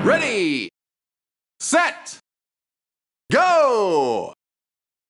Ready, set, go!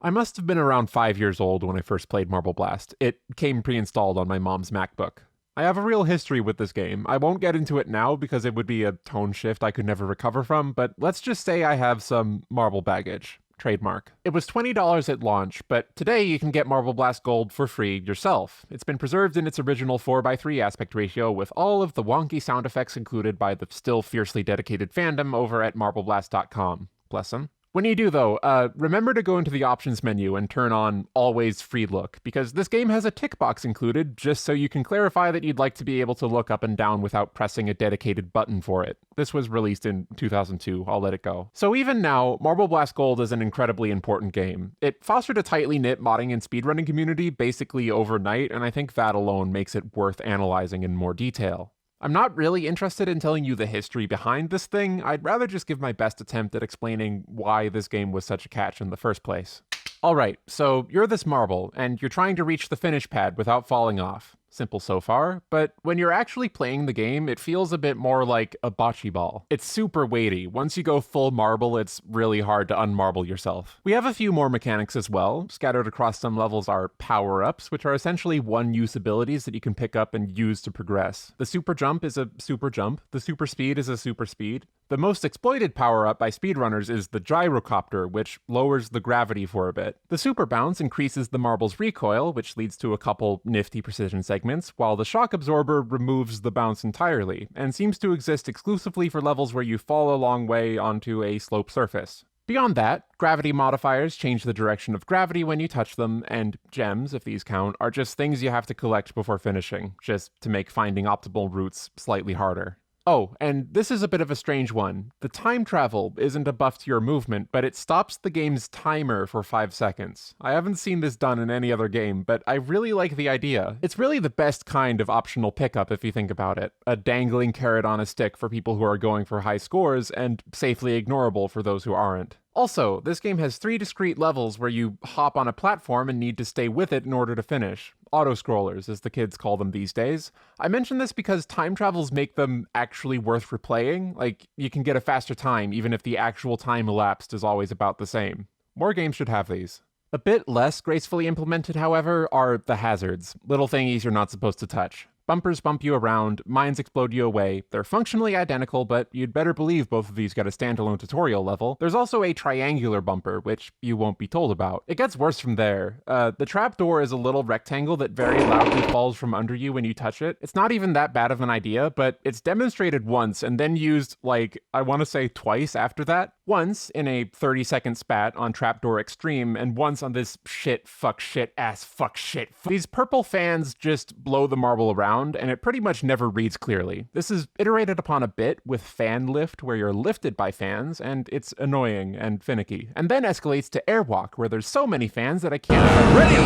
I must have been around 5 years old when I first played Marble Blast. It came pre-installed on my mom's MacBook. I have a real history with this game. I won't get into it now because it would be a tone shift I could never recover from, but let's just say I have some Marble baggage. Trademark. It was $20 at launch, but today you can get Marble Blast Gold for free yourself. It's been preserved in its original 4:3 aspect ratio with all of the wonky sound effects included by the still fiercely dedicated fandom over at marbleblast.com. Bless them. When you do, though, remember to go into the options menu and turn on Always Free Look, because this game has a tick box included just so you can clarify that you'd like to be able to look up and down without pressing a dedicated button for it. This was released in 2002, I'll let it go. So even now, Marble Blast Gold is an incredibly important game. It fostered a tightly knit modding and speedrunning community basically overnight, and I think that alone makes it worth analyzing in more detail. I'm not really interested in telling you the history behind this thing. I'd rather just give my best attempt at explaining why this game was such a catch in the first place. Alright, so you're this marble, and you're trying to reach the finish pad without falling off. Simple so far, but when you're actually playing the game, it feels a bit more like a bocce ball. It's super weighty. Once you go full marble, it's really hard to unmarble yourself. We have a few more mechanics as well. Scattered across some levels are power-ups, which are essentially one-use abilities that you can pick up and use to progress. The super jump is a super jump. The super speed is a super speed. The most exploited power-up by speedrunners is the gyrocopter, which lowers the gravity for a bit. The super bounce increases the marble's recoil, which leads to a couple nifty precision segments, while the shock absorber removes the bounce entirely, and seems to exist exclusively for levels where you fall a long way onto a slope surface. Beyond that, gravity modifiers change the direction of gravity when you touch them, and gems, if these count, are just things you have to collect before finishing, just to make finding optimal routes slightly harder. Oh, and this is a bit of a strange one. The time travel isn't a buff to your movement, but it stops the game's timer for 5 seconds. I haven't seen this done in any other game, but I really like the idea. It's really the best kind of optional pickup if you think about it. A dangling carrot on a stick for people who are going for high scores, and safely ignorable for those who aren't. Also, this game has 3 discrete levels where you hop on a platform and need to stay with it in order to finish. Auto-scrollers, as the kids call them these days. I mention this because time travels make them actually worth replaying. Like, you can get a faster time even if the actual time elapsed is always about the same. More games should have these. A bit less gracefully implemented, however, are the hazards. Little thingies you're not supposed to touch. Bumpers bump you around, mines explode you away. They're functionally identical, but you'd better believe both of these get a standalone tutorial level. There's also a triangular bumper, which you won't be told about. It gets worse from there. The trapdoor is a little rectangle that very loudly falls from under you when you touch it. It's not even that bad of an idea, but it's demonstrated once and then used, like, I want to say twice after that. Once in a 30-second spat on Trapdoor Extreme, and once on this shit, fuck shit, ass, fuck shit. These purple fans just blow the marble around, and it pretty much never reads clearly. This is iterated upon a bit with fan lift, where you're lifted by fans, and it's annoying and finicky. And then escalates to airwalk, where there's so many fans that I can't Ready,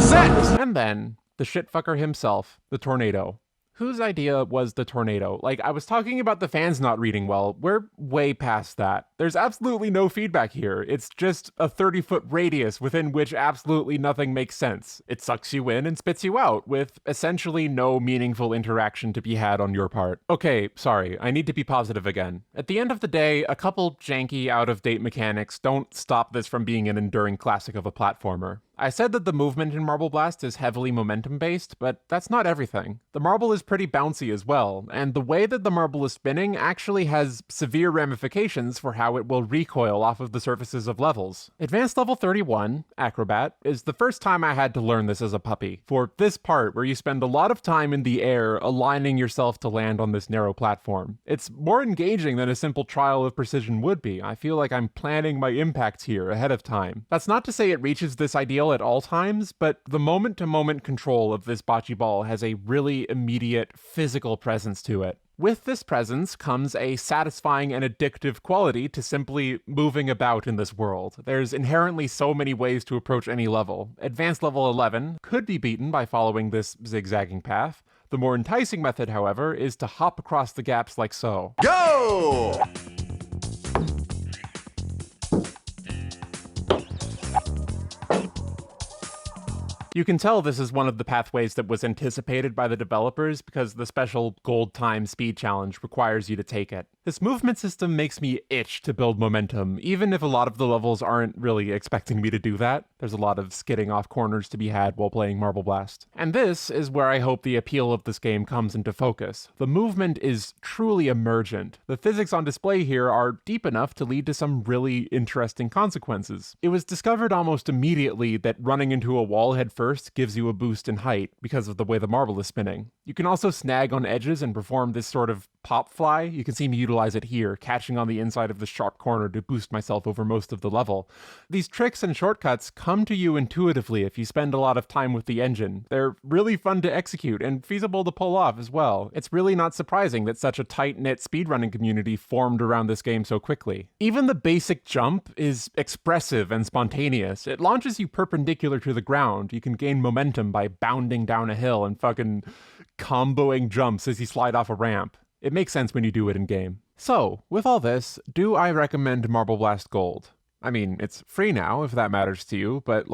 set, and then the shitfucker himself, the tornado. Whose idea was the tornado? Like, I was talking about the fans not reading well. We're way past that. There's absolutely no feedback here. It's just a 30-foot radius within which absolutely nothing makes sense. It sucks you in and spits you out, with essentially no meaningful interaction to be had on your part. Okay, sorry, I need to be positive again. At the end of the day, a couple janky, out-of-date mechanics don't stop this from being an enduring classic of a platformer. I said that the movement in Marble Blast is heavily momentum-based, but that's not everything. The marble is pretty bouncy as well, and the way that the marble is spinning actually has severe ramifications for how it will recoil off of the surfaces of levels. Advanced Level 31, Acrobat, is the first time I had to learn this as a puppy. For this part, where you spend a lot of time in the air aligning yourself to land on this narrow platform. It's more engaging than a simple trial of precision would be. I feel like I'm planning my impacts here ahead of time. That's not to say it reaches this ideal at all times, but the moment-to-moment control of this bocce ball has a really immediate physical presence to it. With this presence comes a satisfying and addictive quality to simply moving about in this world. There's inherently so many ways to approach any level. Advanced Level 11 could be beaten by following this zigzagging path. The more enticing method, however, is to hop across the gaps like so. go! You can tell this is one of the pathways that was anticipated by the developers because the special gold time speed challenge requires you to take it. This movement system makes me itch to build momentum, even if a lot of the levels aren't really expecting me to do that. There's a lot of skidding off corners to be had while playing Marble Blast. And this is where I hope the appeal of this game comes into focus. The movement is truly emergent. The physics on display here are deep enough to lead to some really interesting consequences. It was discovered almost immediately that running into a wall head first gives you a boost in height because of the way the marble is spinning. You can also snag on edges and perform this sort of pop fly. You can see me utilize it here, catching on the inside of the sharp corner to boost myself over most of the level. These tricks and shortcuts come to you intuitively if you spend a lot of time with the engine. They're really fun to execute and feasible to pull off as well. It's really not surprising that such a tight-knit speedrunning community formed around this game so quickly. Even the basic jump is expressive and spontaneous. It launches you perpendicular to the ground. You can gain momentum by bounding down a hill and fucking comboing jumps as you slide off a ramp. It makes sense when you do it in-game. So, with all this, do I recommend Marble Blast Gold? I mean, it's free now, if that matters to you, but,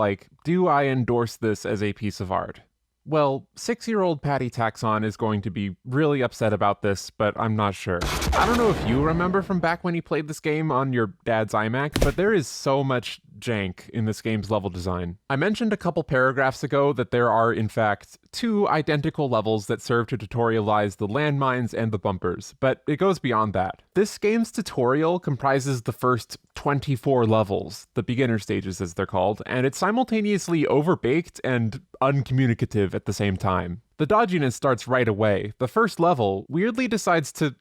do I endorse this as a piece of art? Well, 6-year-old Patty Taxon is going to be really upset about this, but I'm not sure. I don't know if you remember from back when you played this game on your dad's iMac, but there is so much jank in this game's level design. I mentioned a couple paragraphs ago that there are, in fact, 2 identical levels that serve to tutorialize the landmines and the bumpers, but it goes beyond that. This game's tutorial comprises the first 24 levels, the beginner stages as they're called, and it's simultaneously overbaked and uncommunicative at the same time. The dodginess starts right away. The first level weirdly decides to,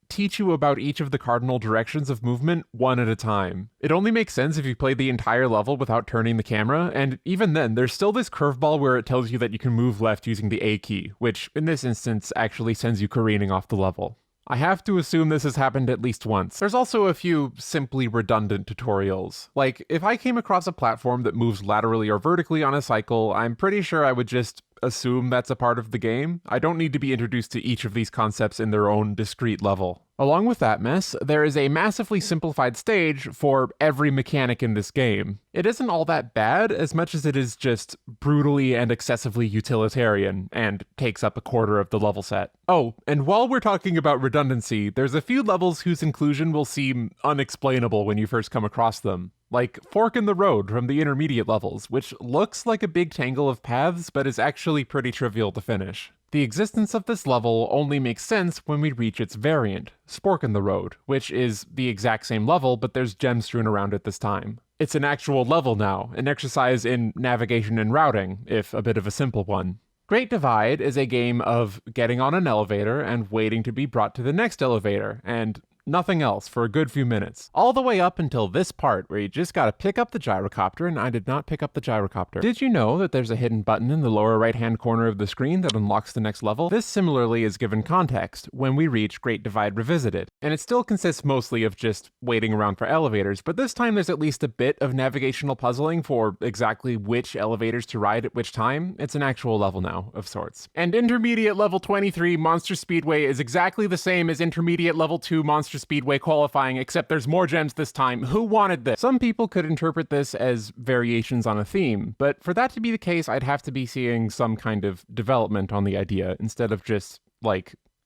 teach you about each of the cardinal directions of movement one at a time. It only makes sense if you play the entire level without turning the camera, and even then, there's still this curveball where it tells you that you can move left using the A key, which in this instance actually sends you careening off the level. I have to assume this has happened at least once. There's also a few simply redundant tutorials. If I came across a platform that moves laterally or vertically on a cycle, I'm pretty sure I would just assume that's a part of the game. I don't need to be introduced to each of these concepts in their own discrete level. Along with that mess, there is a massively simplified stage for every mechanic in this game. It isn't all that bad as much as it is just brutally and excessively utilitarian, and takes up a quarter of the level set. Oh, and while we're talking about redundancy, there's a few levels whose inclusion will seem unexplainable when you first come across them. Like Fork in the Road from the intermediate levels, which looks like a big tangle of paths, but is actually pretty trivial to finish. The existence of this level only makes sense when we reach its variant, Spork in the Road, which is the exact same level, but there's gems strewn around it this time. It's an actual level now, an exercise in navigation and routing, if a bit of a simple one. Great Divide is a game of getting on an elevator and waiting to be brought to the next elevator, and nothing else for a good few minutes. All the way up until this part where you just gotta pick up the gyrocopter, and I did not pick up the gyrocopter. Did you know that there's a hidden button in the lower right-hand corner of the screen that unlocks the next level? This similarly is given context when we reach Great Divide Revisited, and it still consists mostly of just waiting around for elevators, but this time there's at least a bit of navigational puzzling for exactly which elevators to ride at which time. It's an actual level now, of sorts. And Intermediate Level 23 Monster Speedway is exactly the same as Intermediate Level 2 Monster Speedway qualifying, except there's more gems this time. Who wanted this? Some people could interpret this as variations on a theme, but for that to be the case, I'd have to be seeing some kind of development on the idea instead of just,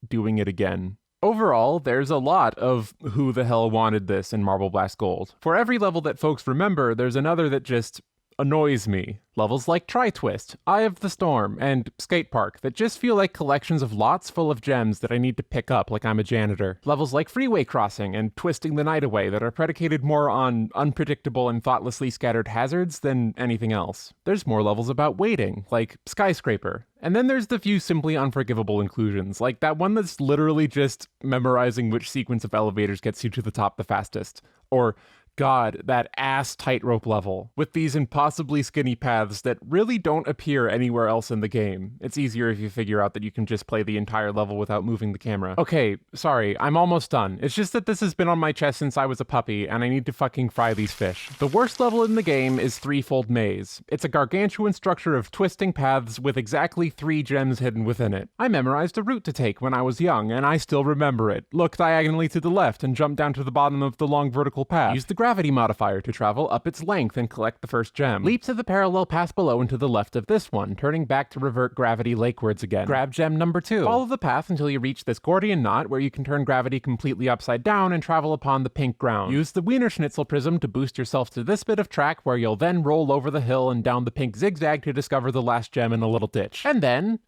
doing it again. Overall, there's a lot of who the hell wanted this in Marble Blast Gold. For every level that folks remember, there's another that just annoys me. Levels like Tri-Twist, Eye of the Storm, and Skate Park that just feel like collections of lots full of gems that I need to pick up like I'm a janitor. Levels like Freeway Crossing and Twisting the Night Away that are predicated more on unpredictable and thoughtlessly scattered hazards than anything else. There's more levels about waiting, like Skyscraper. And then there's the few simply unforgivable inclusions, like that one that's literally just memorizing which sequence of elevators gets you to the top the fastest. Or God, that ass tightrope level, with these impossibly skinny paths that really don't appear anywhere else in the game. It's easier if you figure out that you can just play the entire level without moving the camera. Okay, sorry, I'm almost done. It's just that this has been on my chest since I was a puppy, and I need to fucking fry these fish. The worst level in the game is Threefold Maze. It's a gargantuan structure of twisting paths with exactly 3 gems hidden within it. I memorized a route to take when I was young, and I still remember it. Look diagonally to the left and jump down to the bottom of the long vertical path. Use the gravity modifier to travel up its length and collect the first gem. Leap to the parallel path below and to the left of this one, turning back to revert gravity lakewards again. Grab gem number 2. Follow the path until you reach this Gordian knot where you can turn gravity completely upside down and travel upon the pink ground. Use the Wiener Schnitzel prism to boost yourself to this bit of track where you'll then roll over the hill and down the pink zigzag to discover the last gem in a little ditch. And then,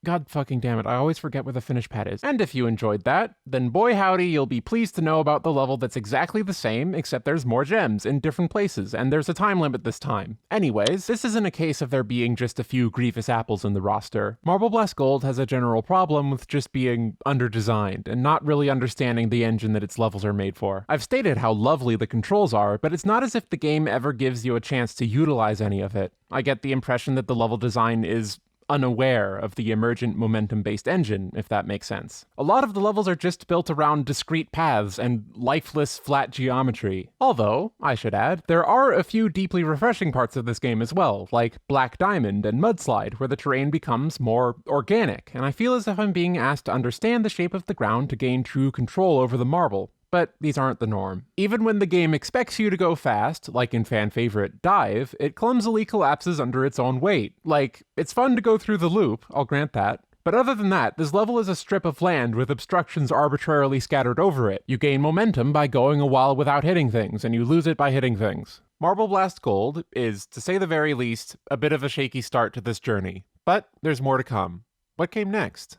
God fucking damn it, I always forget where the finish pad is. And if you enjoyed that, then boy howdy, you'll be pleased to know about the level that's exactly the same, except there's more gems in different places, and there's a time limit this time. Anyways, this isn't a case of there being just a few grievous apples in the roster. Marble Blast Gold has a general problem with just being under-designed, and not really understanding the engine that its levels are made for. I've stated how lovely the controls are, but it's not as if the game ever gives you a chance to utilize any of it. I get the impression that the level design is unaware of the emergent momentum-based engine, if that makes sense. A lot of the levels are just built around discrete paths and lifeless flat geometry. Although, I should add, there are a few deeply refreshing parts of this game as well, like Black Diamond and Mudslide, where the terrain becomes more organic, and I feel as if I'm being asked to understand the shape of the ground to gain true control over the marble. But these aren't the norm. Even when the game expects you to go fast, like in fan favorite Dive, it clumsily collapses under its own weight. Like, it's fun to go through the loop, I'll grant that. But other than that, this level is a strip of land with obstructions arbitrarily scattered over it. You gain momentum by going a while without hitting things, and you lose it by hitting things. Marble Blast Gold is, to say the very least, a bit of a shaky start to this journey. But there's more to come. What came next?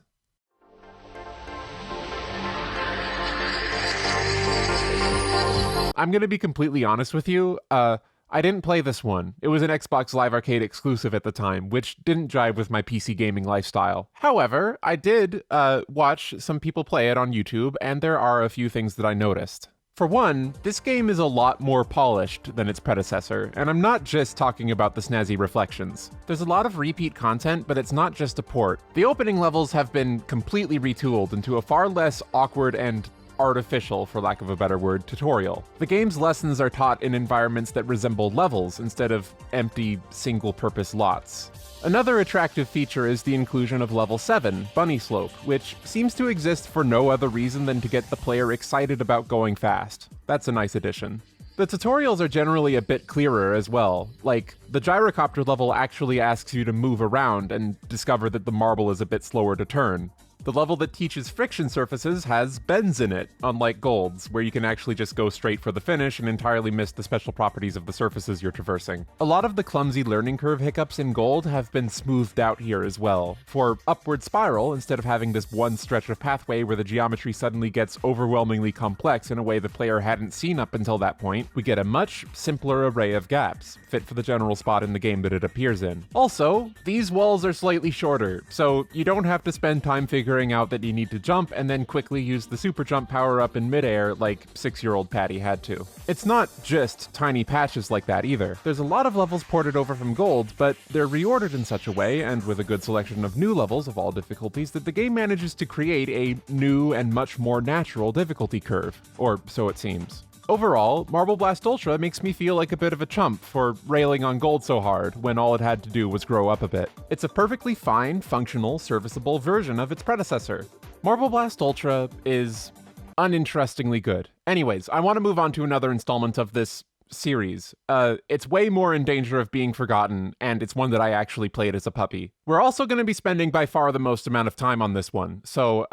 I'm gonna be completely honest with you, I didn't play this one. It was an Xbox Live Arcade exclusive at the time, which didn't jive with my PC gaming lifestyle. However, I did watch some people play it on YouTube, and there are a few things that I noticed. For one, this game is a lot more polished than its predecessor, and I'm not just talking about the snazzy reflections. There's a lot of repeat content, but it's not just a port. The opening levels have been completely retooled into a far less awkward and artificial, for lack of a better word, tutorial. The game's lessons are taught in environments that resemble levels instead of empty, single-purpose lots. Another attractive feature is the inclusion of Level 7, Bunny Slope, which seems to exist for no other reason than to get the player excited about going fast. That's a nice addition. The tutorials are generally a bit clearer as well. Like, the gyrocopter level actually asks you to move around and discover that the marble is a bit slower to turn. The level that teaches friction surfaces has bends in it, unlike Gold's, where you can actually just go straight for the finish and entirely miss the special properties of the surfaces you're traversing. A lot of the clumsy learning curve hiccups in Gold have been smoothed out here as well. For Upward Spiral, instead of having this one stretch of pathway where the geometry suddenly gets overwhelmingly complex in a way the player hadn't seen up until that point, we get a much simpler array of gaps, fit for the general spot in the game that it appears in. Also, these walls are slightly shorter, so you don't have to spend time figuring out that you need to jump and then quickly use the super jump power-up in midair like 6-year-old Patty had to. It's not just tiny patches like that either. There's a lot of levels ported over from Gold, but they're reordered in such a way, and with a good selection of new levels of all difficulties, that the game manages to create a new and much more natural difficulty curve. Or so it seems. Overall, Marble Blast Ultra makes me feel like a bit of a chump for railing on Gold so hard when all it had to do was grow up a bit. It's a perfectly fine, functional, serviceable version of its predecessor. Marble Blast Ultra is uninterestingly good. Anyways, I want to move on to another installment of this series. It's way more in danger of being forgotten, and it's one that I actually played as a puppy. We're also going to be spending by far the most amount of time on this one, so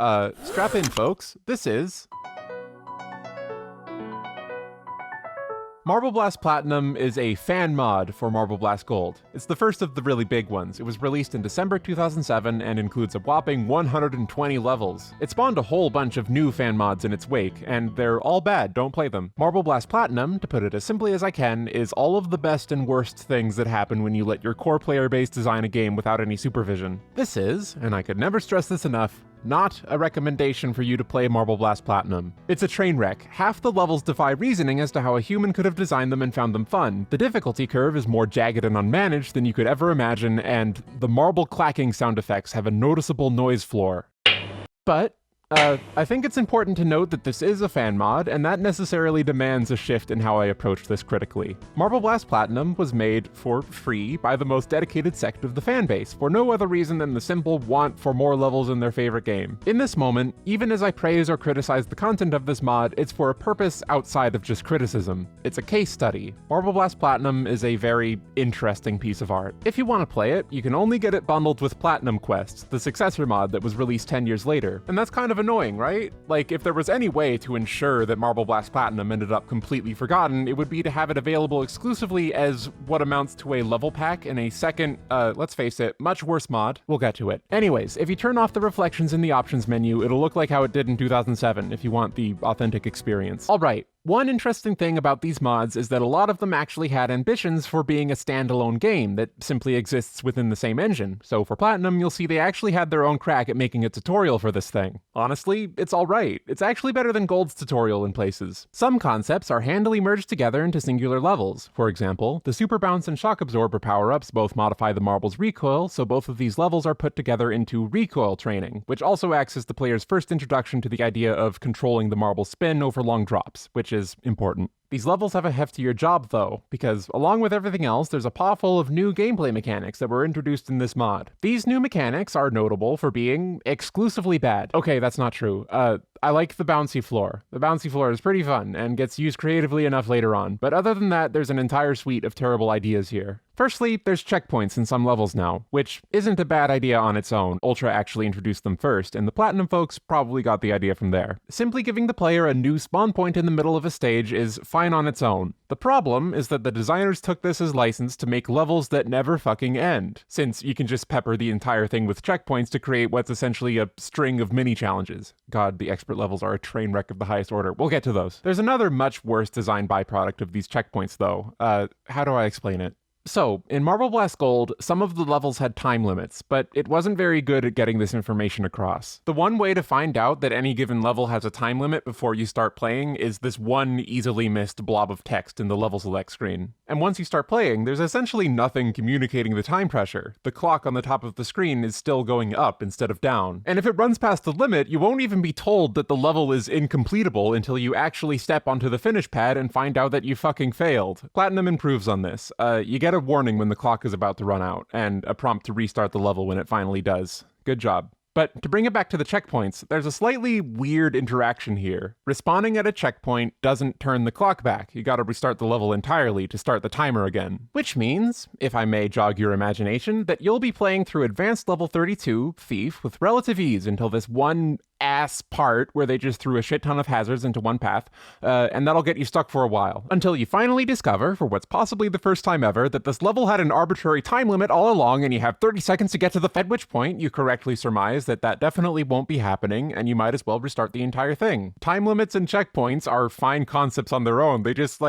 strap in, folks. This is Marble Blast Platinum is a fan mod for Marble Blast Gold. It's the first of the really big ones. It was released in December 2007 and includes a whopping 120 levels. It spawned a whole bunch of new fan mods in its wake, and they're all bad, don't play them. Marble Blast Platinum, to put it as simply as I can, is all of the best and worst things that happen when you let your core player base design a game without any supervision. This is, and I could never stress this enough, not a recommendation for you to play Marble Blast Platinum. It's a train wreck. Half the levels defy reasoning as to how a human could have designed them and found them fun. The difficulty curve is more jagged and unmanaged than you could ever imagine, and the marble clacking sound effects have a noticeable noise floor. But I think it's important to note that this is a fan mod, and that necessarily demands a shift in how I approach this critically. Marble Blast Platinum was made for free by the most dedicated sect of the fanbase, for no other reason than the simple want for more levels in their favorite game. In this moment, even as I praise or criticize the content of this mod, it's for a purpose outside of just criticism. It's a case study. Marble Blast Platinum is a very interesting piece of art. If you want to play it, you can only get it bundled with PlatinumQuest, the successor mod that was released 10 years later, and that's kind of annoying, right? Like, if there was any way to ensure that Marble Blast Platinum ended up completely forgotten, it would be to have it available exclusively as what amounts to a level pack in a second, let's face it, much worse mod. We'll get to it. Anyways, if you turn off the reflections in the options menu, it'll look like how it did in 2007 if you want the authentic experience. Alright. One interesting thing about these mods is that a lot of them actually had ambitions for being a standalone game that simply exists within the same engine. So for Platinum, you'll see they actually had their own crack at making a tutorial for this thing. Honestly, it's alright. It's actually better than Gold's tutorial in places. Some concepts are handily merged together into singular levels. For example, the Super Bounce and Shock Absorber power-ups both modify the marble's recoil, so both of these levels are put together into recoil training, which also acts as the player's first introduction to the idea of controlling the marble's spin over long drops, which is important. These levels have a heftier job though, because along with everything else, there's a paw full of new gameplay mechanics that were introduced in this mod. These new mechanics are notable for being exclusively bad. Okay, that's not true. I like the bouncy floor. The bouncy floor is pretty fun and gets used creatively enough later on, but other than that, there's an entire suite of terrible ideas here. Firstly, there's checkpoints in some levels now, which isn't a bad idea on its own. Ultra actually introduced them first, and the Platinum folks probably got the idea from there. Simply giving the player a new spawn point in the middle of a stage is fine on its own. The problem is that the designers took this as license to make levels that never fucking end, since you can just pepper the entire thing with checkpoints to create what's essentially a string of mini-challenges. God, the expert levels are a train wreck of the highest order. We'll get to those. There's another much worse design byproduct of these checkpoints though. How do I explain it? So, in Marble Blast Gold, some of the levels had time limits, but it wasn't very good at getting this information across. The one way to find out that any given level has a time limit before you start playing is this one easily missed blob of text in the level select screen. And once you start playing, there's essentially nothing communicating the time pressure. The clock on the top of the screen is still going up instead of down. And if it runs past the limit, you won't even be told that the level is incompletable until you actually step onto the finish pad and find out that you fucking failed. Platinum improves on this. You get a warning when the clock is about to run out, and a prompt to restart the level when it finally does. Good job. But to bring it back to the checkpoints, there's a slightly weird interaction here. Respawning at a checkpoint doesn't turn the clock back. You gotta restart the level entirely to start the timer again. Which means, if I may jog your imagination, that you'll be playing through Advanced Level 32, Thief, with relative ease until this one ass part where they just threw a shit ton of hazards into one path, and that'll get you stuck for a while. Until you finally discover, for what's possibly the first time ever, that this level had an arbitrary time limit all along and you have 30 seconds to get to at which point you correctly surmise that that definitely won't be happening and you might as well restart the entire thing. Time limits and checkpoints are fine concepts on their own. They just,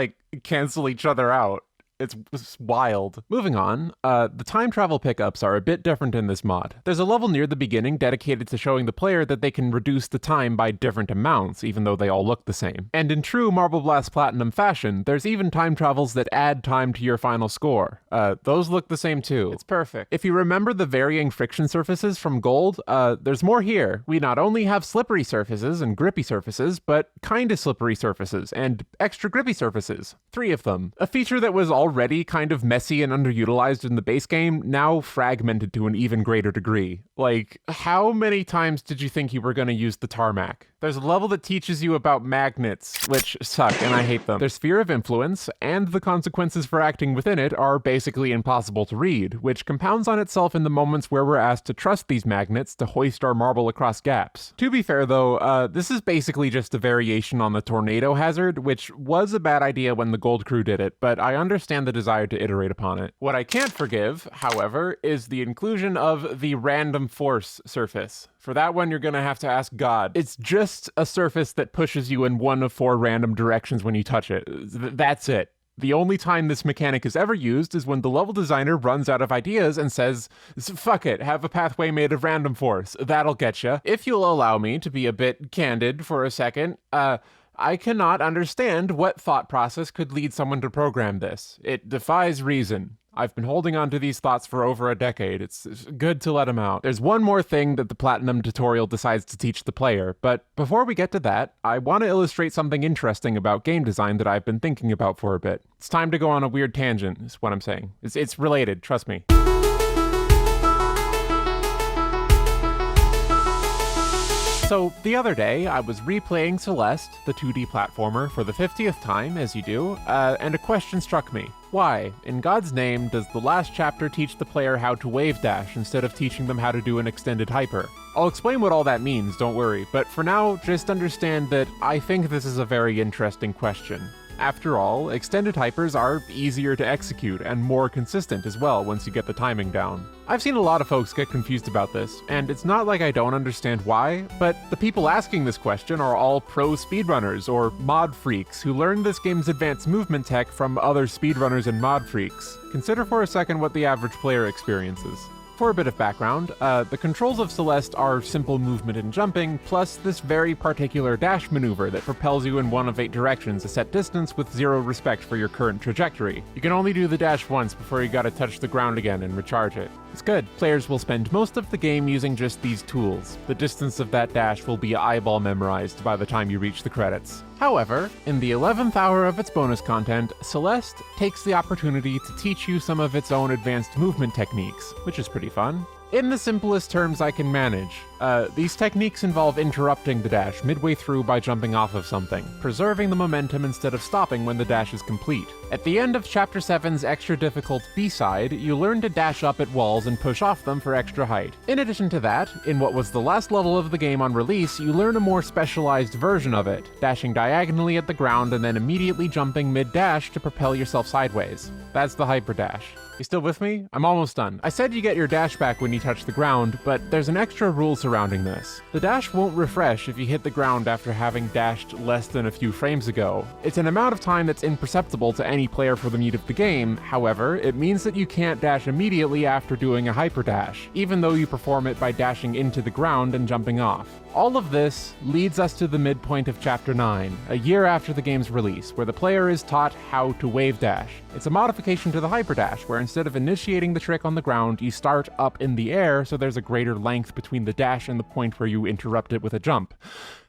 cancel each other out. It's wild. Moving on, the time travel pickups are a bit different in this mod. There's a level near the beginning dedicated to showing the player that they can reduce the time by different amounts, even though they all look the same. And in true Marble Blast Platinum fashion, there's even time travels that add time to your final score. Those look the same too. It's perfect. If you remember the varying friction surfaces from Gold, there's more here. We not only have slippery surfaces and grippy surfaces, but kinda slippery surfaces and extra grippy surfaces. 3 of them. A feature that was already kind of messy and underutilized in the base game, now fragmented to an even greater degree. How many times did you think you were going to use the tarmac? There's a level that teaches you about magnets, which suck, and I hate them. Their sphere of influence, and the consequences for acting within it are basically impossible to read, which compounds on itself in the moments where we're asked to trust these magnets to hoist our marble across gaps. To be fair though, this is basically just a variation on the tornado hazard, which was a bad idea when the Gold crew did it, but I understand the desire to iterate upon it. What I can't forgive, however, is the inclusion of the random force surface. For that one, you're gonna have to ask God. It's just a surface that pushes you in one of 4 random directions when you touch it. That's it. The only time this mechanic is ever used is when the level designer runs out of ideas and says, fuck it, have a pathway made of random force. That'll get ya. If you'll allow me to be a bit candid for a second, I cannot understand what thought process could lead someone to program this. It defies reason. I've been holding on to these thoughts for over a decade. It's good to let them out. There's one more thing that the Platinum tutorial decides to teach the player, but before we get to that, I want to illustrate something interesting about game design that I've been thinking about for a bit. It's time to go on a weird tangent, is what I'm saying. It's related, trust me. So, the other day, I was replaying Celeste, the 2D platformer, for the 50th time, as you do, and a question struck me. Why, in God's name, does the last chapter teach the player how to wave dash instead of teaching them how to do an extended hyper? I'll explain what all that means, don't worry, but for now, just understand that I think this is a very interesting question. After all, extended hypers are easier to execute and more consistent as well once you get the timing down. I've seen a lot of folks get confused about this, and it's not like I don't understand why, but the people asking this question are all pro speedrunners or mod freaks who learned this game's advanced movement tech from other speedrunners and mod freaks. Consider for a second what the average player experiences. For a bit of background, the controls of Celeste are simple movement and jumping, plus this very particular dash maneuver that propels you in one of 8 directions a set distance with zero respect for your current trajectory. You can only do the dash once before you gotta touch the ground again and recharge it. It's good. Players will spend most of the game using just these tools. The distance of that dash will be eyeball memorized by the time you reach the credits. However, in the 11th hour of its bonus content, Celeste takes the opportunity to teach you some of its own advanced movement techniques, which is pretty fun. In the simplest terms I can manage, these techniques involve interrupting the dash midway through by jumping off of something, preserving the momentum instead of stopping when the dash is complete. At the end of Chapter 7's extra difficult B-side, you learn to dash up at walls and push off them for extra height. In addition to that, in what was the last level of the game on release, you learn a more specialized version of it, dashing diagonally at the ground and then immediately jumping mid-dash to propel yourself sideways. That's the hyper dash. You still with me? I'm almost done. I said you get your dash back when you touch the ground, but there's an extra rule surrounding this. The dash won't refresh if you hit the ground after having dashed less than a few frames ago. It's an amount of time that's imperceptible to any player for the meat of the game. However, it means that you can't dash immediately after doing a hyper dash, even though you perform it by dashing into the ground and jumping off. All of this leads us to the midpoint of Chapter 9, a year after the game's release, where the player is taught how to wave dash. It's a modification to the hyper dash, where instead of initiating the trick on the ground, you start up in the air so there's a greater length between the dash and the point where you interrupt it with a jump.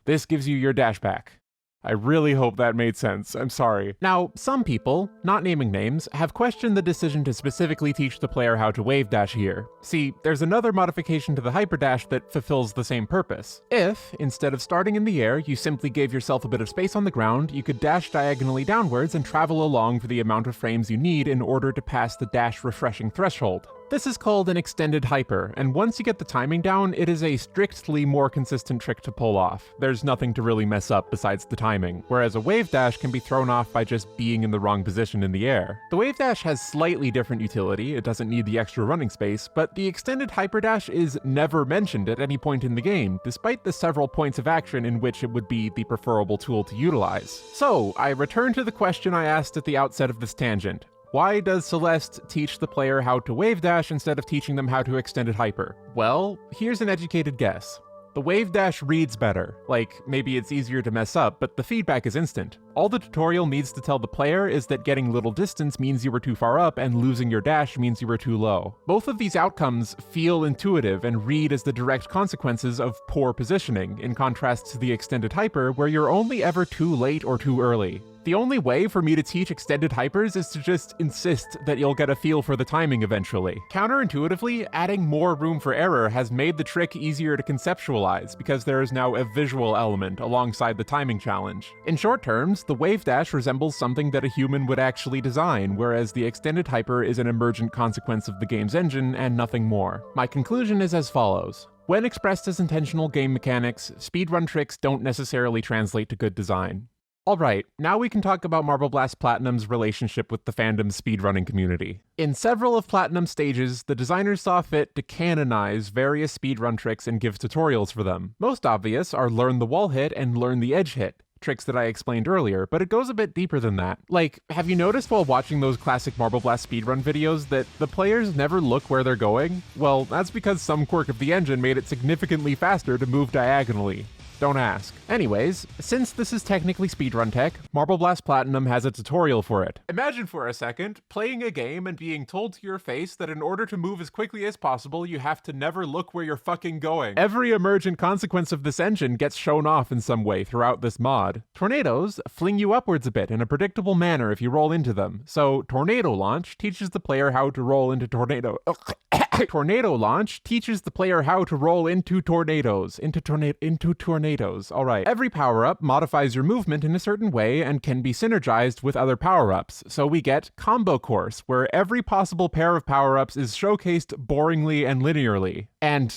This gives you your dash back. I really hope that made sense. I'm sorry. Now, some people, not naming names, have questioned the decision to specifically teach the player how to wave dash here. See, there's another modification to the hyperdash that fulfills the same purpose. If, instead of starting in the air, you simply gave yourself a bit of space on the ground, you could dash diagonally downwards and travel along for the amount of frames you need in order to pass the dash refreshing threshold. This is called an extended hyper, and once you get the timing down, it is a strictly more consistent trick to pull off. There's nothing to really mess up besides the timing, whereas a wave dash can be thrown off by just being in the wrong position in the air. The wave dash has slightly different utility, it doesn't need the extra running space, but the extended hyperdash is never mentioned at any point in the game, despite the several points of action in which it would be the preferable tool to utilize. So, I return to the question I asked at the outset of this tangent. Why does Celeste teach the player how to wave dash instead of teaching them how to extended hyper? Well, here's an educated guess. The wave dash reads better. Like, maybe it's easier to mess up, but the feedback is instant. All the tutorial needs to tell the player is that getting little distance means you were too far up and losing your dash means you were too low. Both of these outcomes feel intuitive and read as the direct consequences of poor positioning, in contrast to the extended hyper where you're only ever too late or too early. The only way for me to teach extended hypers is to just insist that you'll get a feel for the timing eventually. Counterintuitively, adding more room for error has made the trick easier to conceptualize because there is now a visual element alongside the timing challenge. In short terms, the wave dash resembles something that a human would actually design, whereas the extended hyper is an emergent consequence of the game's engine and nothing more. My conclusion is as follows. When expressed as intentional game mechanics, speedrun tricks don't necessarily translate to good design. Alright, now we can talk about Marble Blast Platinum's relationship with the fandom's speedrunning community. In several of Platinum's stages, the designers saw fit to canonize various speedrun tricks and give tutorials for them. Most obvious are Learn the Wall Hit and Learn the Edge Hit, tricks that I explained earlier, but it goes a bit deeper than that. Like, have you noticed while watching those classic Marble Blast speedrun videos that the players never look where they're going? Well, that's because some quirk of the engine made it significantly faster to move diagonally. Don't ask. Anyways, since this is technically speedrun tech, Marble Blast Platinum has a tutorial for it. Imagine for a second playing a game and being told to your face that in order to move as quickly as possible, you have to never look where you're fucking going. Every emergent consequence of this engine gets shown off in some way throughout this mod. Tornadoes fling you upwards a bit in a predictable manner if you roll into them. So Tornado Launch teaches the player how to roll into Tornado Launch teaches the player how to roll into tornadoes. Into tornadoes. Alright. Every power-up modifies your movement in a certain way and can be synergized with other power-ups. So we get Combo Course, where every possible pair of power-ups is showcased boringly and linearly. And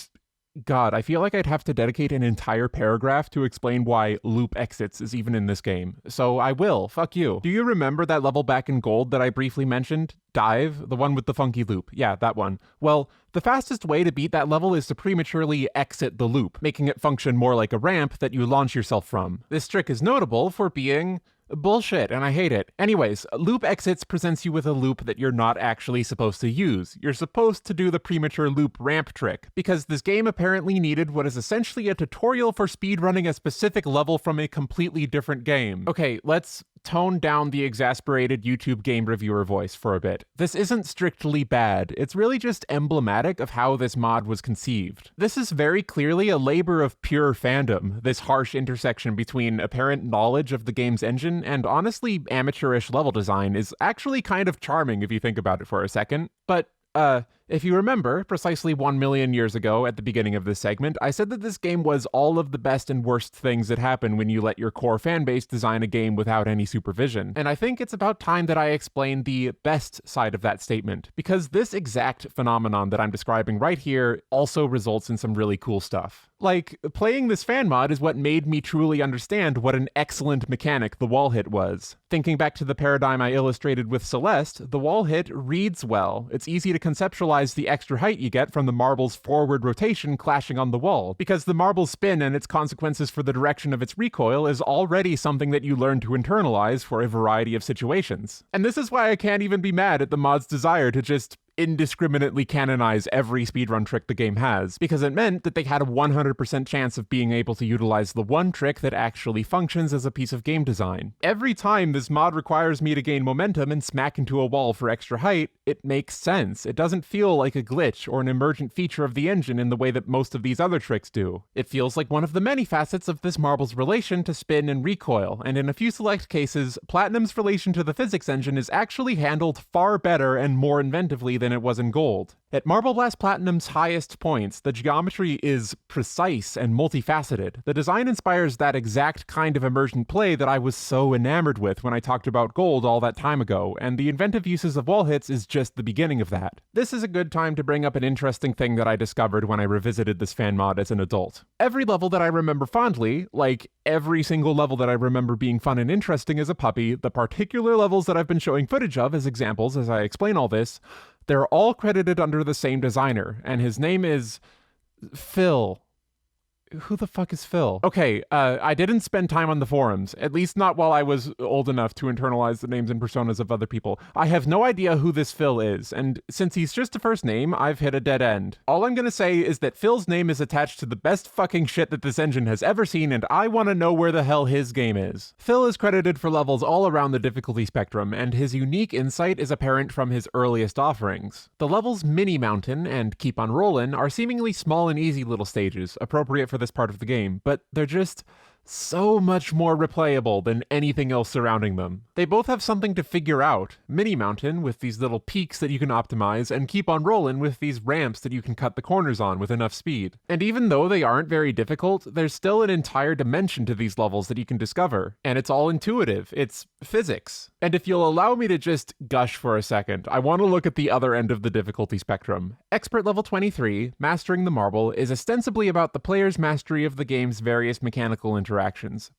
God, I feel like I'd have to dedicate an entire paragraph to explain why loop exits is even in this game. So I will. Fuck you. Do you remember that level back in Gold that I briefly mentioned? Dive? The one with the funky loop. Yeah, that one. Well, the fastest way to beat that level is to prematurely exit the loop, making it function more like a ramp that you launch yourself from. This trick is notable for being bullshit, and I hate it. Anyways, loop exits presents you with a loop that you're not actually supposed to use. You're supposed to do the premature loop ramp trick, because this game apparently needed what is essentially a tutorial for speedrunning a specific level from a completely different game. Okay, let's tone down the exasperated YouTube game reviewer voice for a bit. This isn't strictly bad, it's really just emblematic of how this mod was conceived. This is very clearly a labor of pure fandom, this harsh intersection between apparent knowledge of the game's engine and honestly amateurish level design is actually kind of charming if you think about it for a second. But if you remember, precisely 1 million years ago at the beginning of this segment, I said that this game was all of the best and worst things that happen when you let your core fanbase design a game without any supervision. And I think it's about time that I explain the best side of that statement, because this exact phenomenon that I'm describing right here also results in some really cool stuff. Like, playing this fan mod is what made me truly understand what an excellent mechanic the wall hit was. Thinking back to the paradigm I illustrated with Celeste, the wall hit reads well. It's easy to conceptualize the extra height you get from the marble's forward rotation clashing on the wall, because the marble's spin and its consequences for the direction of its recoil is already something that you learn to internalize for a variety of situations. And this is why I can't even be mad at the mod's desire to just indiscriminately canonize every speedrun trick the game has, because it meant that they had a 100% chance of being able to utilize the one trick that actually functions as a piece of game design. Every time this mod requires me to gain momentum and smack into a wall for extra height, it makes sense. It doesn't feel like a glitch or an emergent feature of the engine in the way that most of these other tricks do. It feels like one of the many facets of this marble's relation to spin and recoil, and in a few select cases, Platinum's relation to the physics engine is actually handled far better and more inventively than it was in Gold. At Marble Blast Platinum's highest points, the geometry is precise and multifaceted. The design inspires that exact kind of emergent play that I was so enamored with when I talked about Gold all that time ago, and the inventive uses of wall hits is just the beginning of that. This is a good time to bring up an interesting thing that I discovered when I revisited this fan mod as an adult. Every level that I remember fondly, like every single level that I remember being fun and interesting as a puppy, the particular levels that I've been showing footage of as examples as I explain all this, they're all credited under the same designer, and his name is Phil. Who the fuck is Phil? Okay, I didn't spend time on the forums, at least not while I was old enough to internalize the names and personas of other people. I have no idea who this Phil is, and since he's just a first name, I've hit a dead end. All I'm gonna say is that Phil's name is attached to the best fucking shit that this engine has ever seen, and I wanna know where the hell his game is. Phil is credited for levels all around the difficulty spectrum, and his unique insight is apparent from his earliest offerings. The levels Mini Mountain and Keep on Rollin' are seemingly small and easy little stages, appropriate for this part of the game, but they're just so much more replayable than anything else surrounding them. They both have something to figure out. Mini Mountain with these little peaks that you can optimize, and Keep on Rollin' with these ramps that you can cut the corners on with enough speed. And even though they aren't very difficult, there's still an entire dimension to these levels that you can discover. And it's all intuitive. It's physics. And if you'll allow me to just gush for a second, I want to look at the other end of the difficulty spectrum. Expert level 23, Mastering the Marble, is ostensibly about the player's mastery of the game's various mechanical interactions,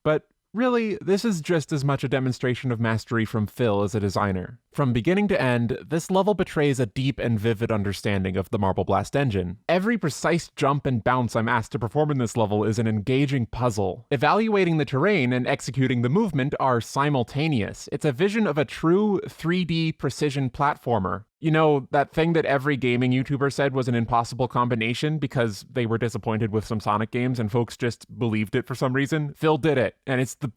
but really, this is just as much a demonstration of mastery from Phil as a designer. From beginning to end, this level betrays a deep and vivid understanding of the Marble Blast engine. Every precise jump and bounce I'm asked to perform in this level is an engaging puzzle. Evaluating the terrain and executing the movement are simultaneous. It's a vision of a true 3D precision platformer. You know, that thing that every gaming YouTuber said was an impossible combination because they were disappointed with some Sonic games and folks just believed it for some reason? Phil did it, and it's the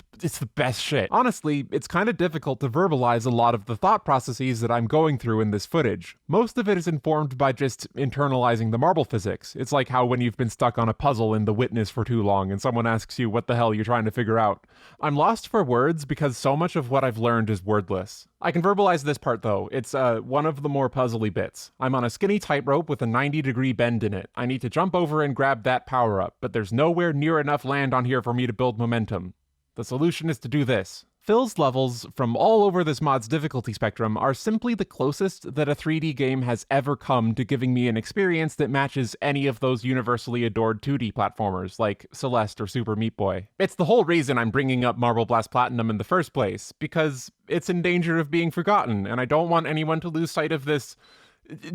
best shit. Honestly, it's kind of difficult to verbalize a lot of the thought processes that I'm going through in this footage. Most of it is informed by just internalizing the marble physics. It's like how when you've been stuck on a puzzle in The Witness for too long and someone asks you what the hell you're trying to figure out. I'm lost for words because so much of what I've learned is wordless. I can verbalize this part though. It's one of the more puzzly bits. I'm on a skinny tightrope with a 90-degree bend in it. I need to jump over and grab that power-up, but there's nowhere near enough land on here for me to build momentum. The solution is to do this. Phil's levels from all over this mod's difficulty spectrum are simply the closest that a 3D game has ever come to giving me an experience that matches any of those universally adored 2D platformers like Celeste or Super Meat Boy. It's the whole reason I'm bringing up Marble Blast Platinum in the first place, because it's in danger of being forgotten, and I don't want anyone to lose sight of this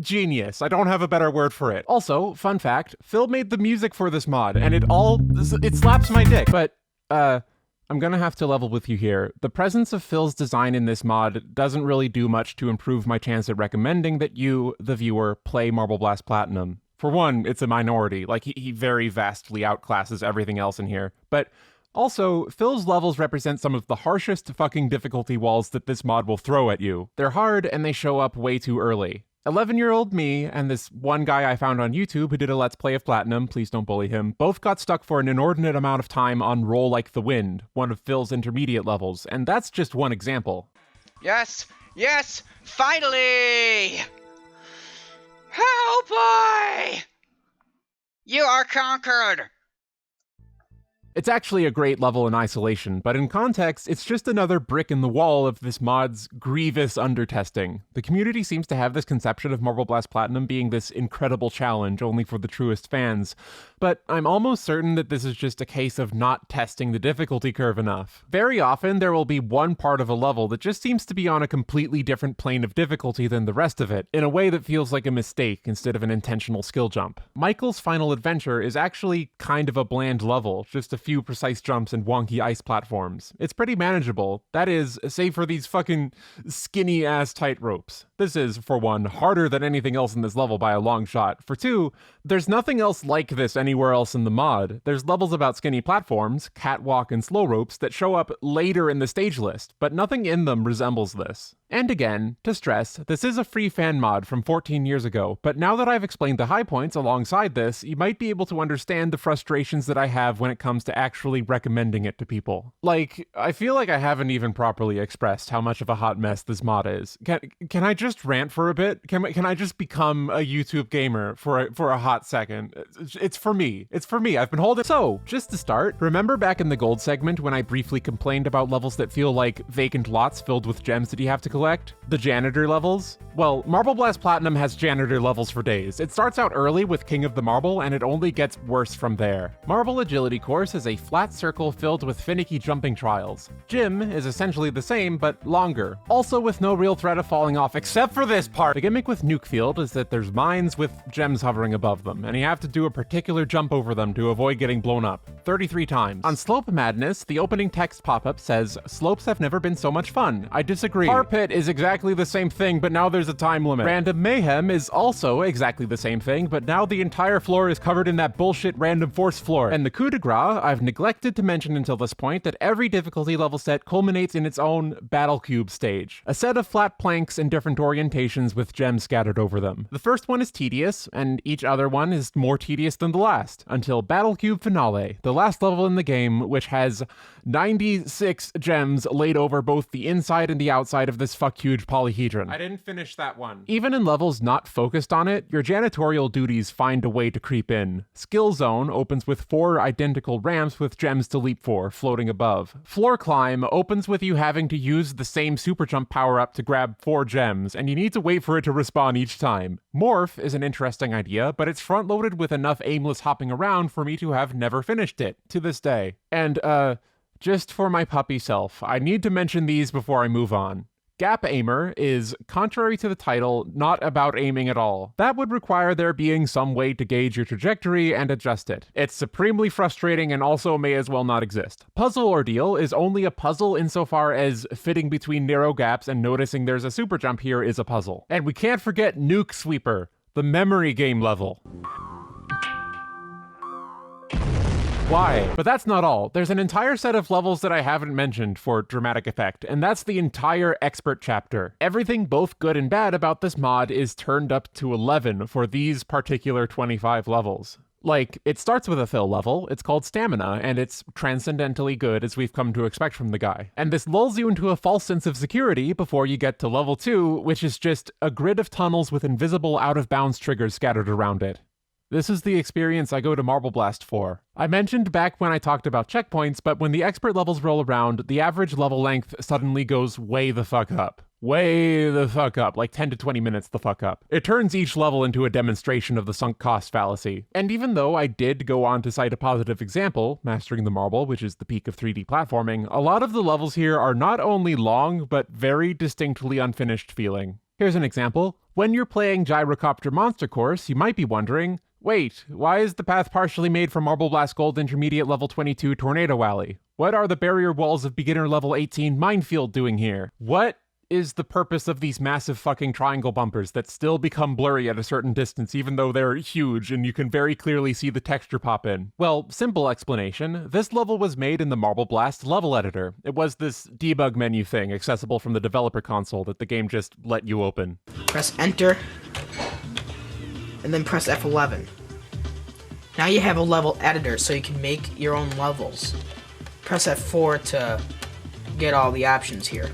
genius. I don't have a better word for it. Also, fun fact, Phil made the music for this mod, and it slaps my dick. But, I'm gonna have to level with you here. The presence of Phil's design in this mod doesn't really do much to improve my chance at recommending that you, the viewer, play Marble Blast Platinum. For one, it's a minority. Like, he very vastly outclasses everything else in here. But also, Phil's levels represent some of the harshest fucking difficulty walls that this mod will throw at you. They're hard, and they show up way too early. 11-year-old me and this one guy I found on YouTube who did a Let's Play of Platinum, please don't bully him, both got stuck for an inordinate amount of time on Roll Like the Wind, one of Phil's intermediate levels, and that's just one example. Yes! Yes! Finally! Oh boy! You are conquered! It's actually a great level in isolation, but in context, it's just another brick in the wall of this mod's grievous undertesting. The community seems to have this conception of Marble Blast Platinum being this incredible challenge only for the truest fans, but I'm almost certain that this is just a case of not testing the difficulty curve enough. Very often, there will be one part of a level that just seems to be on a completely different plane of difficulty than the rest of it, in a way that feels like a mistake instead of an intentional skill jump. Michael's final adventure is actually kind of a bland level, just a few precise jumps and wonky ice platforms. It's pretty manageable. That is, save for these fucking skinny-ass tight ropes. This is, for one, harder than anything else in this level by a long shot. For two, there's nothing else like this anywhere else in the mod. There's levels about skinny platforms, catwalk and slow ropes that show up later in the stage list, but nothing in them resembles this. And again, to stress, this is a free fan mod from 14 years ago, but now that I've explained the high points alongside this, you might be able to understand the frustrations that I have when it comes to actually recommending it to people. Like, I feel like I haven't even properly expressed how much of a hot mess this mod is. Can I just rant for a bit? Can I just become a YouTube gamer for a hot second? It's for me. It's for me. I've been holding. So, just to start, remember back in the gold segment when I briefly complained about levels that feel like vacant lots filled with gems that you have to collect? The janitor levels? Well, Marble Blast Platinum has janitor levels for days. It starts out early with King of the Marble, and it only gets worse from there. Marble Agility Course is a flat circle filled with finicky jumping trials. Gym is essentially the same, but longer. Also with no real threat of falling off, except for this part. The gimmick with Nuke Field is that there's mines with gems hovering above them, and you have to do a particular jump over them to avoid getting blown up. 33 times. On Slope Madness, the opening text pop-up says, "Slopes have never been so much fun." I disagree. Tar Pit is exactly the same thing, but now there's a time limit. Random Mayhem is also exactly the same thing, but now the entire floor is covered in that bullshit random force floor. And the coup de grace, I've neglected to mention until this point that every difficulty level set culminates in its own Battle Cube stage. A set of flat planks in different orientations with gems scattered over them. The first one is tedious, and each other one is more tedious than the last, until Battle Cube Finale, the last level in the game, which has 96 gems laid over both the inside and the outside of this huge polyhedron. I didn't finish that one. Even in levels not focused on it, your janitorial duties find a way to creep in. Skill Zone opens with 4 identical ramps with gems to leap for, floating above. Floor Climb opens with you having to use the same super jump power-up to grab 4 gems, and you need to wait for it to respawn each time. Morph is an interesting idea, but it's front-loaded with enough aimless hopping around for me to have never finished it, to this day. And, just for my puppy self, I need to mention these before I move on. Gap Aimer is, contrary to the title, not about aiming at all. That would require there being some way to gauge your trajectory and adjust it. It's supremely frustrating and also may as well not exist. Puzzle Ordeal is only a puzzle insofar as fitting between narrow gaps and noticing there's a super jump here is a puzzle. And we can't forget Nuke Sweeper, the memory game level. Why? But that's not all. There's an entire set of levels that I haven't mentioned for dramatic effect, and that's the entire expert chapter. Everything both good and bad about this mod is turned up to 11 for these particular 25 levels. Like, it starts with a fill level, it's called Stamina, and it's transcendentally good as we've come to expect from the guy. And this lulls you into a false sense of security before you get to level 2, which is just a grid of tunnels with invisible out-of-bounds triggers scattered around it. This is the experience I go to Marble Blast for. I mentioned back when I talked about checkpoints, but when the expert levels roll around, the average level length suddenly goes way the fuck up. Way the fuck up, like 10 to 20 minutes the fuck up. It turns each level into a demonstration of the sunk cost fallacy. And even though I did go on to cite a positive example, Mastering the Marble, which is the peak of 3D platforming, a lot of the levels here are not only long, but very distinctly unfinished feeling. Here's an example. When you're playing Gyrocopter Monster Course, you might be wondering, wait, why is the path partially made from Marble Blast Gold Intermediate Level 22 Tornado Alley? What are the barrier walls of Beginner Level 18 Minefield doing here? What is the purpose of these massive fucking triangle bumpers that still become blurry at a certain distance even though they're huge and you can very clearly see the texture pop in? Well, simple explanation. This level was made in the Marble Blast level editor. It was this debug menu thing accessible from the developer console that the game just let you open. Press enter, and then press F11. Now you have a level editor so you can make your own levels. Press F4 to get all the options here.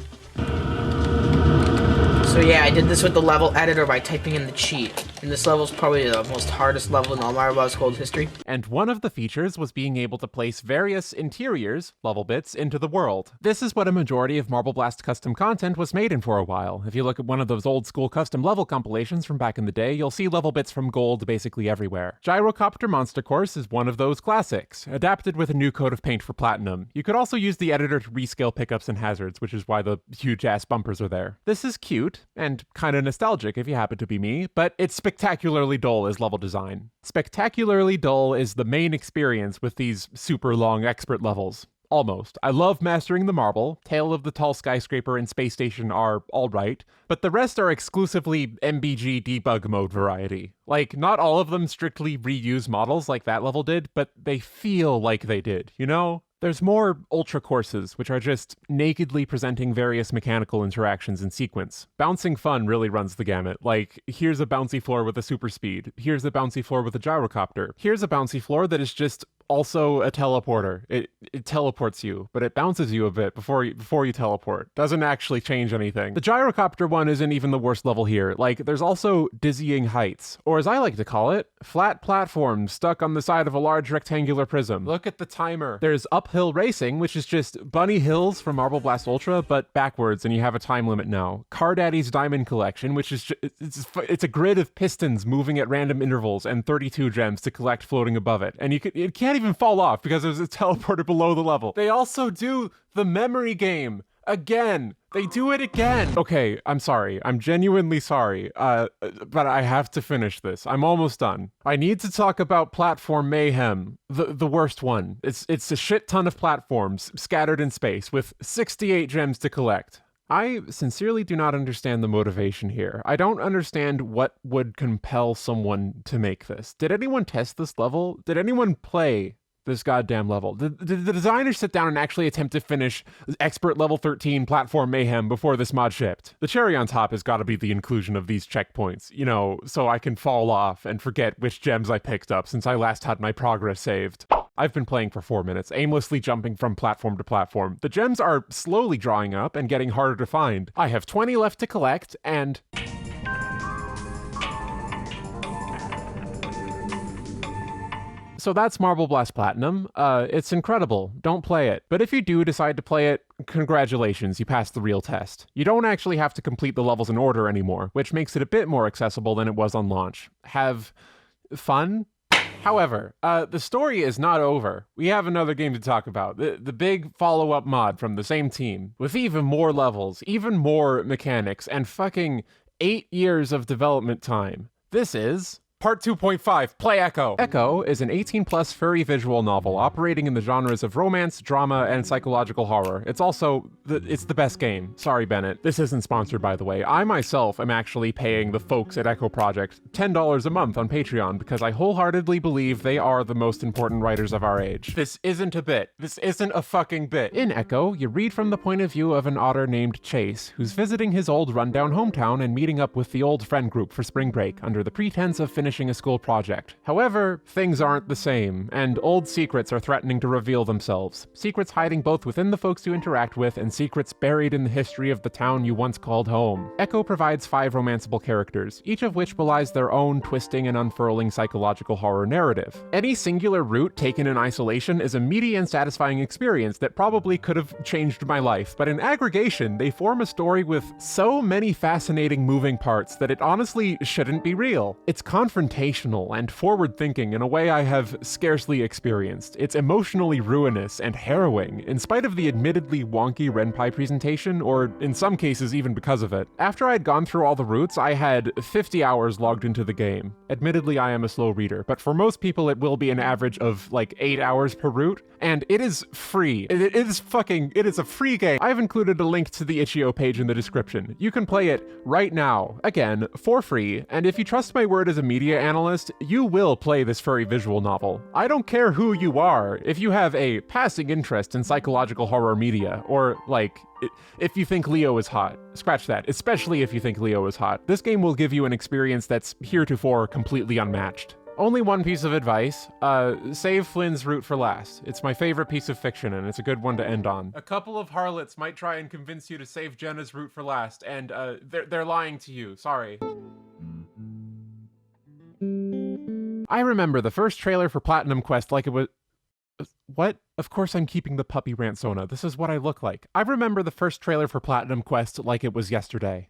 So yeah, I did this with the level editor by typing in the cheat. And this level is probably the most hardest level in all Marble Blast Gold history. And one of the features was being able to place various interiors, level bits, into the world. This is what a majority of Marble Blast custom content was made in for a while. If you look at one of those old school custom level compilations from back in the day, you'll see level bits from Gold basically everywhere. Gyrocopter Monster Course is one of those classics, adapted with a new coat of paint for Platinum. You could also use the editor to rescale pickups and hazards, which is why the huge-ass bumpers are there. This is cute, and kinda nostalgic if you happen to be me, but it's spectacularly dull as level design. Spectacularly dull is the main experience with these super long expert levels. Almost. I love Mastering the Marble, Tale of the Tall Skyscraper and Space Station are alright, but the rest are exclusively MBG debug mode variety. Like, not all of them strictly reuse models like that level did, but they feel like they did, you know? There's more Ultra courses, which are just nakedly presenting various mechanical interactions in sequence. Bouncing Fun really runs the gamut. Like, here's a bouncy floor with a super speed. Here's a bouncy floor with a gyrocopter. Here's a bouncy floor that is just also a teleporter. It teleports you, but it bounces you a bit before you teleport. Doesn't actually change anything. The gyrocopter one isn't even the worst level here. Like, there's also Dizzying Heights, or as I like to call it, flat platforms stuck on the side of a large rectangular prism. Look at the timer. There's Uphill Racing, which is just Bunny Hills from Marble Blast Ultra, but backwards, and you have a time limit now. Car Daddy's Diamond Collection, which is it's a grid of pistons moving at random intervals and 32 gems to collect floating above it. And it can't even fall off because there's a teleporter below the level. They also do the memory game. Again. They do it again. Okay, I'm sorry. I'm genuinely sorry. But I have to finish this. I'm almost done. I need to talk about Platform Mayhem. The worst one. It's a shit ton of platforms scattered in space with 68 gems to collect. I sincerely do not understand the motivation here. I don't understand what would compel someone to make this. Did anyone test this level? Did anyone play this goddamn level? Did the designers sit down and actually attempt to finish Expert Level 13 Platform Mayhem before this mod shipped? The cherry on top has got to be the inclusion of these checkpoints, you know, so I can fall off and forget which gems I picked up since I last had my progress saved. I've been playing for 4 minutes, aimlessly jumping from platform to platform. The gems are slowly drawing up and getting harder to find. I have 20 left to collect, and so that's Marble Blast Platinum. It's incredible. Don't play it. But if you do decide to play it, congratulations, you passed the real test. You don't actually have to complete the levels in order anymore, which makes it a bit more accessible than it was on launch. Have fun? However, the story is not over. We have another game to talk about. The big follow-up mod from the same team, with even more levels, even more mechanics, and fucking 8 years of development time. This is Part 2.5, Play Echo. Echo is an 18-plus furry visual novel operating in the genres of romance, drama, and psychological horror. It's also, it's the best game. Sorry, Bennett. This isn't sponsored, by the way. I myself am actually paying the folks at Echo Project $10 a month on Patreon because I wholeheartedly believe they are the most important writers of our age. This isn't a bit. This isn't a fucking bit. In Echo, you read from the point of view of an otter named Chase, who's visiting his old rundown hometown and meeting up with the old friend group for spring break under the pretense of finishing a school project. However, things aren't the same, and old secrets are threatening to reveal themselves. Secrets hiding both within the folks you interact with and secrets buried in the history of the town you once called home. Echo provides 5 romanceable characters, each of which belies their own twisting and unfurling psychological horror narrative. Any singular route taken in isolation is a meaty and satisfying experience that probably could have changed my life, but in aggregation, they form a story with so many fascinating moving parts that it honestly shouldn't be real. It's confrontational and forward-thinking in a way I have scarcely experienced. It's emotionally ruinous and harrowing, in spite of the admittedly wonky Ren'Py presentation, or in some cases even because of it. After I'd gone through all the routes, I had 50 hours logged into the game. Admittedly, I am a slow reader, but for most people it will be an average of like 8 hours per route, and it is free. It is a free game. I've included a link to the itch.io page in the description. You can play it right now, again, for free, and if you trust my word as a media analyst, you will play this furry visual novel. I don't care who you are. If you have a passing interest in psychological horror media, or like, if you think Leo is hot, scratch that, especially if you think Leo is hot, this game will give you an experience that's heretofore completely unmatched. Only one piece of advice, save Flynn's route for last. It's my favorite piece of fiction, and it's a good one to end on. A couple of harlots might try and convince you to save Jenna's route for last, and they're lying to you, sorry. I remember the first trailer for PlatinumQuest like it was... What? Of course I'm keeping the puppy rant, Sona. This is what I look like. I remember the first trailer for PlatinumQuest like it was yesterday.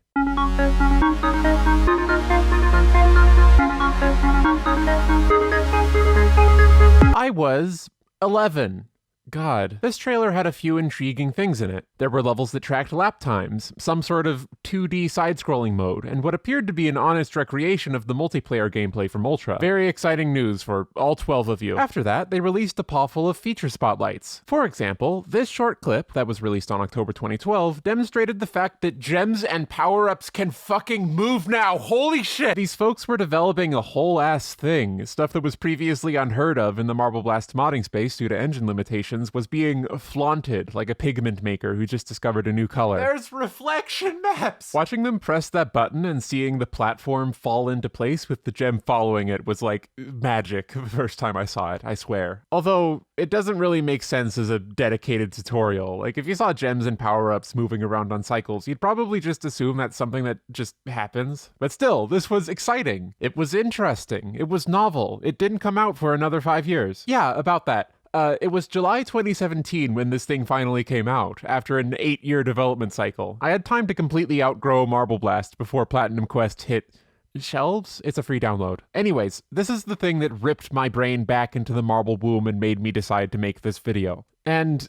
I was 11. God, this trailer had a few intriguing things in it. There were levels that tracked lap times, some sort of 2D side-scrolling mode, and what appeared to be an honest recreation of the multiplayer gameplay from Ultra. Very exciting news for all 12 of you. After that, they released a paw full of feature spotlights. For example, this short clip that was released on October 2012 demonstrated the fact that gems and power-ups can fucking move now. Holy shit! These folks were developing a whole-ass thing, stuff that was previously unheard of in the Marble Blast modding space due to engine limitations was being flaunted like a pigment maker who just discovered a new color. There's reflection maps! Watching them press that button and seeing the platform fall into place with the gem following it was like magic the first time I saw it, I swear. Although, it doesn't really make sense as a dedicated tutorial. Like, if you saw gems and power-ups moving around on cycles, you'd probably just assume that's something that just happens. But still, this was exciting. It was interesting. It was novel. It didn't come out for another 5 years. Yeah, about that. It was July 2017 when this thing finally came out, after an 8-year development cycle. I had time to completely outgrow Marble Blast before PlatinumQuest hit shelves? It's a free download. Anyways, this is the thing that ripped my brain back into the marble womb and made me decide to make this video. And,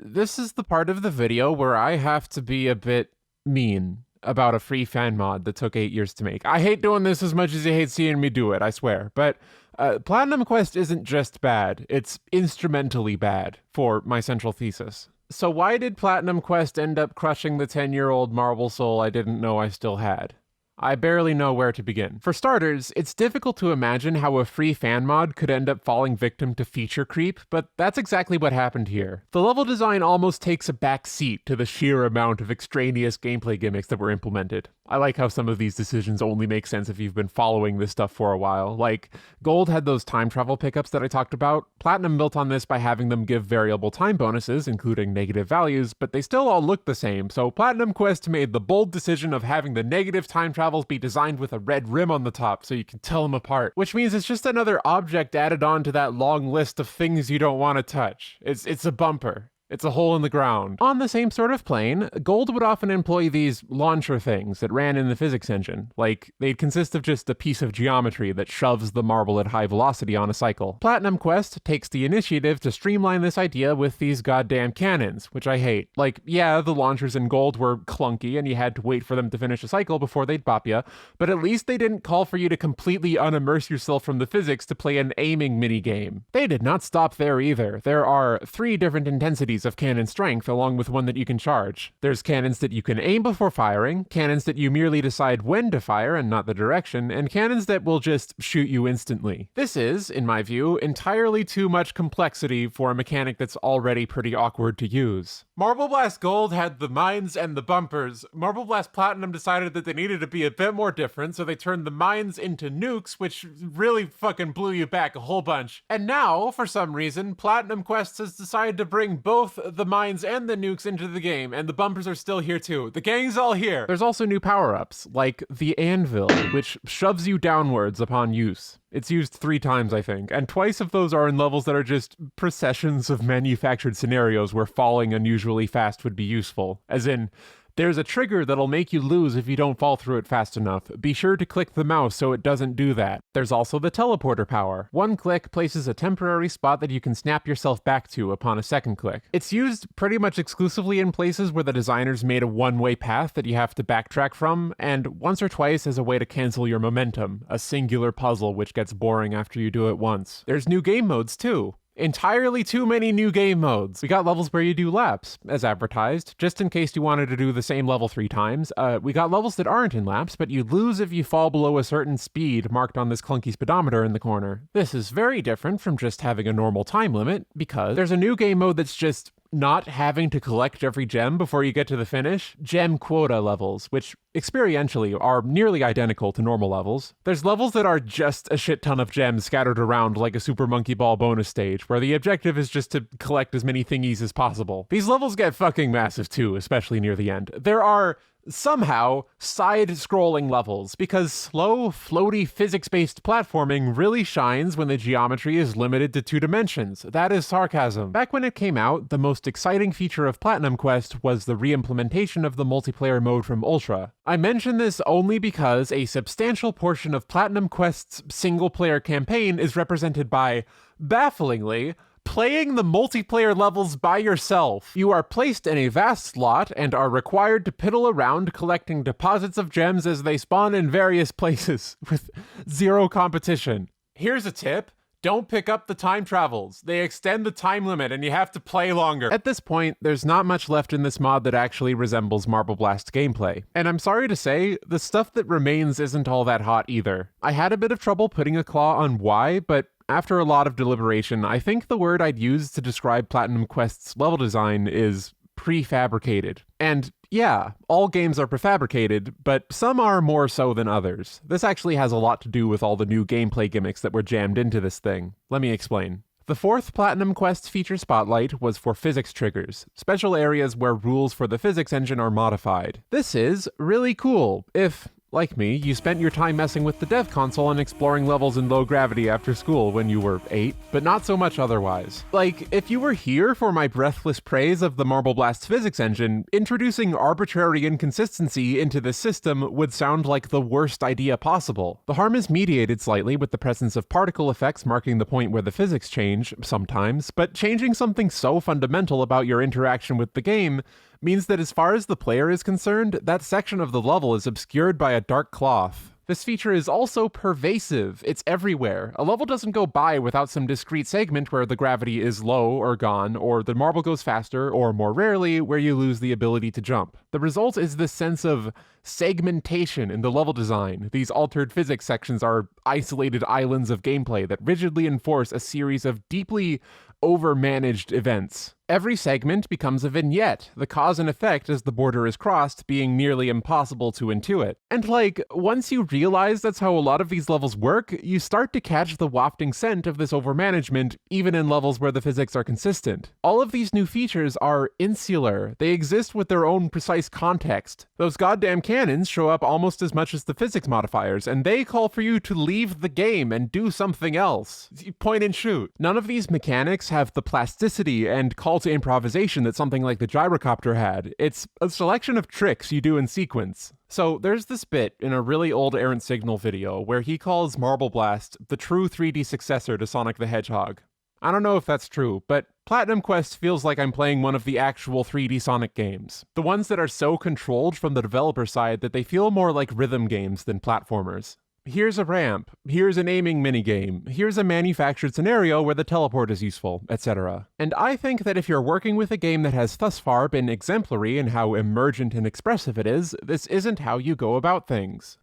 this is the part of the video where I have to be a bit mean about a free fan mod that took 8 years to make. I hate doing this as much as you hate seeing me do it, I swear, but PlatinumQuest isn't just bad, it's instrumentally bad for my central thesis. So why did PlatinumQuest end up crushing the 10-year-old marble soul I didn't know I still had? I barely know where to begin. For starters, it's difficult to imagine how a free fan mod could end up falling victim to feature creep, but that's exactly what happened here. The level design almost takes a back seat to the sheer amount of extraneous gameplay gimmicks that were implemented. I like how some of these decisions only make sense if you've been following this stuff for a while. Like, Gold had those time travel pickups that I talked about. Platinum built on this by having them give variable time bonuses, including negative values, but they still all look the same, so PlatinumQuest made the bold decision of having the negative time travels be designed with a red rim on the top so you can tell them apart, which means it's just another object added on to that long list of things you don't want to touch. It's a bumper. It's a hole in the ground. On the same sort of plane, Gold would often employ these launcher things that ran in the physics engine. Like, they'd consist of just a piece of geometry that shoves the marble at high velocity on a cycle. PlatinumQuest takes the initiative to streamline this idea with these goddamn cannons, which I hate. Like, yeah, the launchers in Gold were clunky and you had to wait for them to finish a cycle before they'd bop you, but at least they didn't call for you to completely unimmerse yourself from the physics to play an aiming minigame. They did not stop there either. There are 3 different intensities of cannon strength, along with one that you can charge. There's cannons that you can aim before firing, cannons that you merely decide when to fire and not the direction, and cannons that will just shoot you instantly. This is, in my view, entirely too much complexity for a mechanic that's already pretty awkward to use. Marble Blast Gold had the mines and the bumpers. Marble Blast Platinum decided that they needed to be a bit more different, so they turned the mines into nukes, which really fucking blew you back a whole bunch. And now, for some reason, PlatinumQuest has decided to bring both the mines and the nukes into the game, and the bumpers are still here too. The gang's all here. There's also new power-ups, like the Anvil, which shoves you downwards upon use. It's used 3 times, I think, and twice of those are in levels that are just processions of manufactured scenarios where falling unusually fast would be useful. As in, there's a trigger that'll make you lose if you don't fall through it fast enough. Be sure to click the mouse so it doesn't do that. There's also the teleporter power. 1 click places a temporary spot that you can snap yourself back to upon a 2nd click. It's used pretty much exclusively in places where the designers made a one-way path that you have to backtrack from, and once or twice as a way to cancel your momentum, a singular puzzle which gets boring after you do it once. There's new game modes too. Entirely too many new game modes. We got levels where you do laps, as advertised, just in case you wanted to do the same level 3 times. We got levels that aren't in laps, but you lose if you fall below a certain speed marked on this clunky speedometer in the corner. This is very different from just having a normal time limit, because there's a new game mode that's just not having to collect every gem before you get to the finish. Gem quota levels, which experientially are nearly identical to normal levels. There's levels that are just a shit ton of gems scattered around like a Super Monkey Ball bonus stage, where the objective is just to collect as many thingies as possible. These levels get fucking massive too, especially near the end. There are somehow side-scrolling levels, because slow, floaty, physics-based platforming really shines when the geometry is limited to 2 dimensions. That is sarcasm. Back when it came out, the most exciting feature of PlatinumQuest was the re-implementation of the multiplayer mode from Ultra. I mention this only because a substantial portion of PlatinumQuest's single-player campaign is represented by, bafflingly, playing the multiplayer levels by yourself. You are placed in a vast slot and are required to piddle around collecting deposits of gems as they spawn in various places, with 0 competition. Here's a tip. Don't pick up the time travels. They extend the time limit and you have to play longer. At this point, there's not much left in this mod that actually resembles Marble Blast gameplay. And I'm sorry to say, the stuff that remains isn't all that hot either. I had a bit of trouble putting a claw on why, but after a lot of deliberation, I think the word I'd use to describe PlatinumQuest's level design is prefabricated. And yeah, all games are prefabricated, but some are more so than others. This actually has a lot to do with all the new gameplay gimmicks that were jammed into this thing. Let me explain. The 4th PlatinumQuest feature spotlight was for physics triggers, special areas where rules for the physics engine are modified. This is really cool if, like me, you spent your time messing with the dev console and exploring levels in low gravity after school when you were 8, but not so much otherwise. Like, if you were here for my breathless praise of the Marble Blast physics engine, introducing arbitrary inconsistency into the system would sound like the worst idea possible. The harm is mediated slightly with the presence of particle effects marking the point where the physics change, sometimes, but changing something so fundamental about your interaction with the game means that as far as the player is concerned, that section of the level is obscured by a dark cloth. This feature is also pervasive. It's everywhere. A level doesn't go by without some discrete segment where the gravity is low or gone, or the marble goes faster, or more rarely, where you lose the ability to jump. The result is this sense of segmentation in the level design. These altered physics sections are isolated islands of gameplay that rigidly enforce a series of deeply over-managed events. Every segment becomes a vignette, the cause and effect as the border is crossed being nearly impossible to intuit. And once you realize that's how a lot of these levels work, you start to catch the wafting scent of this overmanagement, even in levels where the physics are consistent. All of these new features are insular. They exist with their own precise context. Those goddamn cannons show up almost as much as the physics modifiers, and they call for you to leave the game and do something else. Point and shoot. None of these mechanics have the plasticity and call to improvisation that something like the gyrocopter had. It's a selection of tricks you do in sequence. So there's this bit in a really old Errant Signal video where he calls Marble Blast the true 3D successor to Sonic the Hedgehog. I don't know if that's true, but PlatinumQuest feels like I'm playing one of the actual 3D Sonic games. The ones that are so controlled from the developer side that they feel more like rhythm games than platformers. Here's a ramp, here's an aiming minigame, here's a manufactured scenario where the teleport is useful, etc. And I think that if you're working with a game that has thus far been exemplary in how emergent and expressive it is, this isn't how you go about things.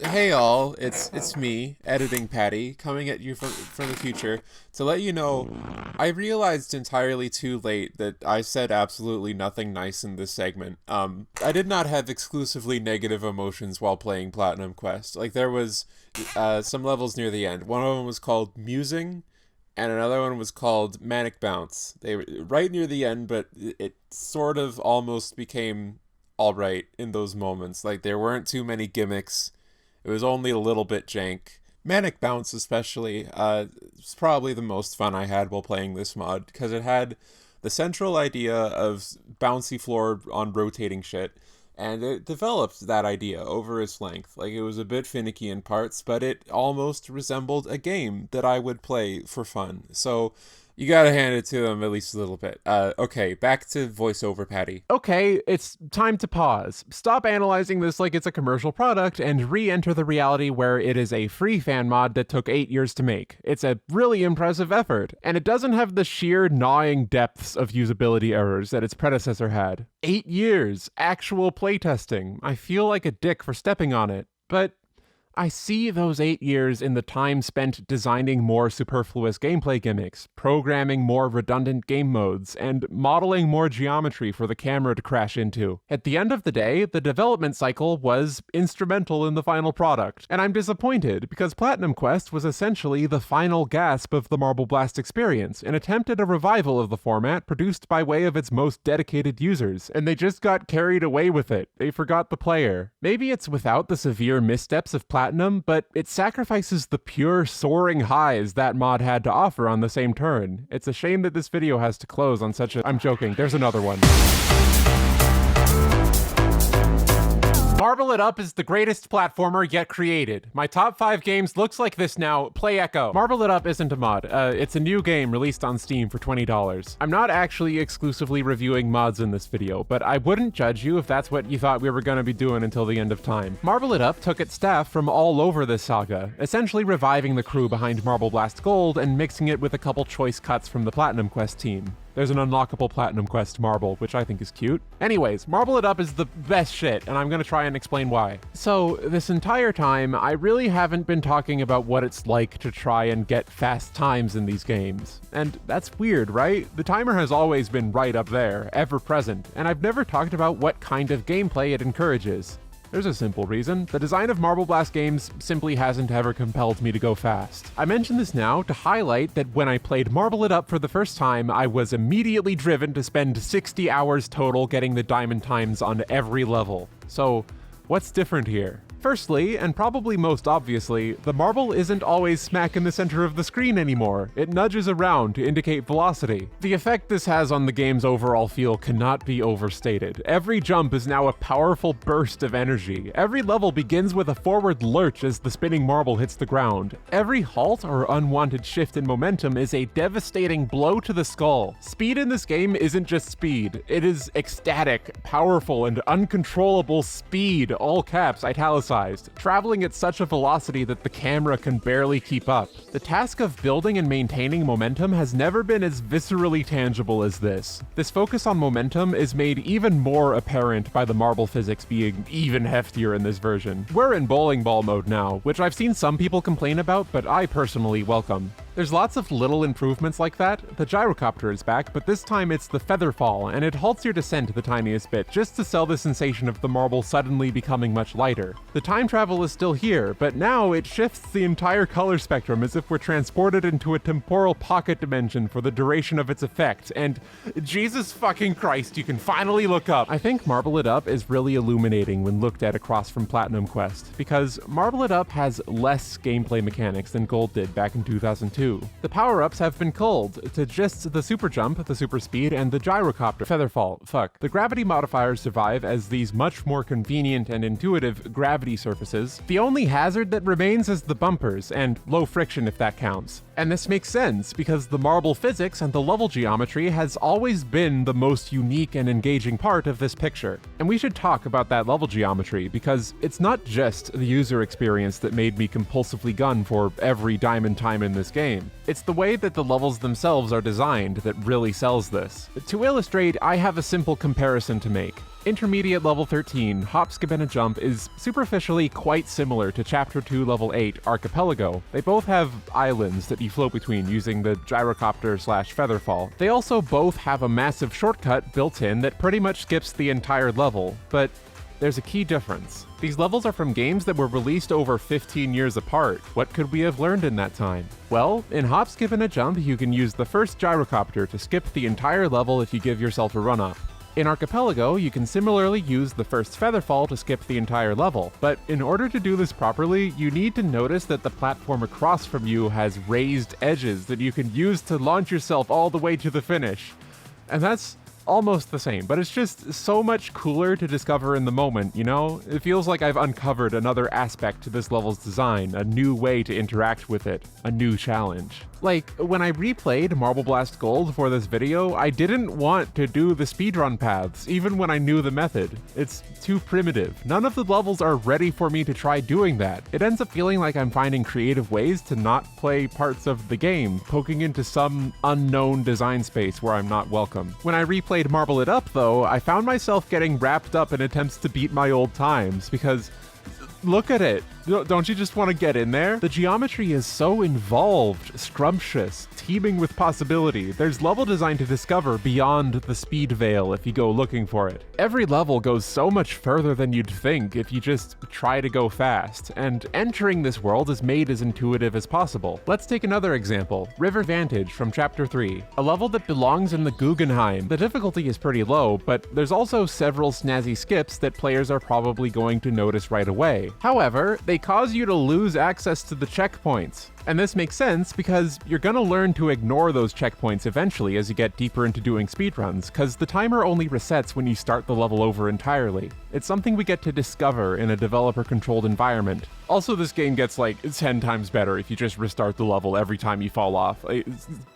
Hey all, it's me, Editing Patty, coming at you from the future to let you know I realized entirely too late that I said absolutely nothing nice in this segment. I did not have exclusively negative emotions while playing PlatinumQuest. Like, there was some levels near the end. One of them was called Musing, and another one was called Manic Bounce. They were right near the end, but it sort of almost became alright in those moments. Like, there weren't too many gimmicks. It was only a little bit jank. Manic Bounce especially was probably the most fun I had while playing this mod, because it had the central idea of bouncy floor on rotating shit, and it developed that idea over its length. Like, it was a bit finicky in parts, but it almost resembled a game that I would play for fun. So you gotta hand it to them at least a little bit. Okay, back to voiceover Patty. Okay, it's time to pause. Stop analyzing this like it's a commercial product and re-enter the reality where it is a free fan mod that took 8 years to make. It's a really impressive effort, and it doesn't have the sheer gnawing depths of usability errors that its predecessor had. 8 years, actual playtesting. I feel like a dick for stepping on it, but I see those 8 years in the time spent designing more superfluous gameplay gimmicks, programming more redundant game modes, and modeling more geometry for the camera to crash into. At the end of the day, the development cycle was instrumental in the final product, and I'm disappointed because PlatinumQuest was essentially the final gasp of the Marble Blast experience, an attempt at a revival of the format produced by way of its most dedicated users, and they just got carried away with it. They forgot the player. Maybe it's without the severe missteps of Platinum, but it sacrifices the pure soaring highs that mod had to offer on the same turn. It's a shame that this video has to close on such a— I'm joking, there's another one. Marble It Up is the greatest platformer yet created. My top 5 games looks like this now. Play Echo. Marble It Up isn't a mod. It's a new game released on Steam for $20. I'm not actually exclusively reviewing mods in this video, but I wouldn't judge you if that's what you thought we were going to be doing until the end of time. Marble It Up took its staff from all over this saga, essentially reviving the crew behind Marble Blast Gold and mixing it with a couple choice cuts from the PlatinumQuest team. There's an unlockable PlatinumQuest marble, which I think is cute. Anyways, Marble It Up is the best shit, and I'm gonna try and explain why. So, this entire time, I really haven't been talking about what it's like to try and get fast times in these games. And that's weird, right? The timer has always been right up there, ever present, and I've never talked about what kind of gameplay it encourages. There's a simple reason. The design of Marble Blast games simply hasn't ever compelled me to go fast. I mention this now to highlight that when I played Marble It Up for the first time, I was immediately driven to spend 60 hours total getting the diamond times on every level. So, what's different here? Firstly, and probably most obviously, the marble isn't always smack in the center of the screen anymore. It nudges around to indicate velocity. The effect this has on the game's overall feel cannot be overstated. Every jump is now a powerful burst of energy. Every level begins with a forward lurch as the spinning marble hits the ground. Every halt or unwanted shift in momentum is a devastating blow to the skull. Speed in this game isn't just speed. It is ecstatic, powerful, and uncontrollable speed, all caps, italicized, traveling at such a velocity that the camera can barely keep up. The task of building and maintaining momentum has never been as viscerally tangible as this. This focus on momentum is made even more apparent by the marble physics being even heftier in this version. We're in bowling ball mode now, which I've seen some people complain about, but I personally welcome. There's lots of little improvements like that. The gyrocopter is back, but this time it's the feather fall, and it halts your descent the tiniest bit, just to sell the sensation of the marble suddenly becoming much lighter. The time travel is still here, but now it shifts the entire color spectrum as if we're transported into a temporal pocket dimension for the duration of its effect, and Jesus fucking Christ, you can finally look up! I think Marble It Up is really illuminating when looked at across from PlatinumQuest, because Marble It Up has less gameplay mechanics than Gold did back in 2002. 2. The power-ups have been culled to just the super jump, the super speed, and the gyrocopter featherfall. Fuck. The gravity modifiers survive as these much more convenient and intuitive gravity surfaces. The only hazard that remains is the bumpers, and low friction if that counts. And this makes sense, because the marble physics and the level geometry has always been the most unique and engaging part of this picture. And we should talk about that level geometry, because it's not just the user experience that made me compulsively gun for every diamond time in this game. It's the way that the levels themselves are designed that really sells this. To illustrate, I have a simple comparison to make. Intermediate level 13, Hop, Skip, and a Jump is superficially quite similar to Chapter 2 level 8, Archipelago. They both have islands that you float between using the gyrocopter/featherfall. They also both have a massive shortcut built in that pretty much skips the entire level, but there's a key difference. These levels are from games that were released over 15 years apart. What could we have learned in that time? Well, in Hop, Skip, and a Jump, you can use the first gyrocopter to skip the entire level if you give yourself a run-up. In Archipelago, you can similarly use the first featherfall to skip the entire level, but in order to do this properly, you need to notice that the platform across from you has raised edges that you can use to launch yourself all the way to the finish. And that's almost the same, but it's just so much cooler to discover in the moment, you know? It feels like I've uncovered another aspect to this level's design, a new way to interact with it, a new challenge. Like, when I replayed Marble Blast Gold for this video, I didn't want to do the speedrun paths, even when I knew the method. It's too primitive. None of the levels are ready for me to try doing that. It ends up feeling like I'm finding creative ways to not play parts of the game, poking into some unknown design space where I'm not welcome. When I replayed Marble It Up, though, I found myself getting wrapped up in attempts to beat my old times, because look at it. Don't you just want to get in there? The geometry is so involved, scrumptious, teeming with possibility. There's level design to discover beyond the speed veil if you go looking for it. Every level goes so much further than you'd think if you just try to go fast, and entering this world is made as intuitive as possible. Let's take another example, River Vantage from Chapter 3, a level that belongs in the Guggenheim. The difficulty is pretty low, but there's also several snazzy skips that players are probably going to notice right away. However, they cause you to lose access to the checkpoints. And this makes sense because you're gonna learn to ignore those checkpoints eventually as you get deeper into doing speedruns, because the timer only resets when you start the level over entirely. It's something we get to discover in a developer-controlled environment. Also, this game gets like 10 times better if you just restart the level every time you fall off.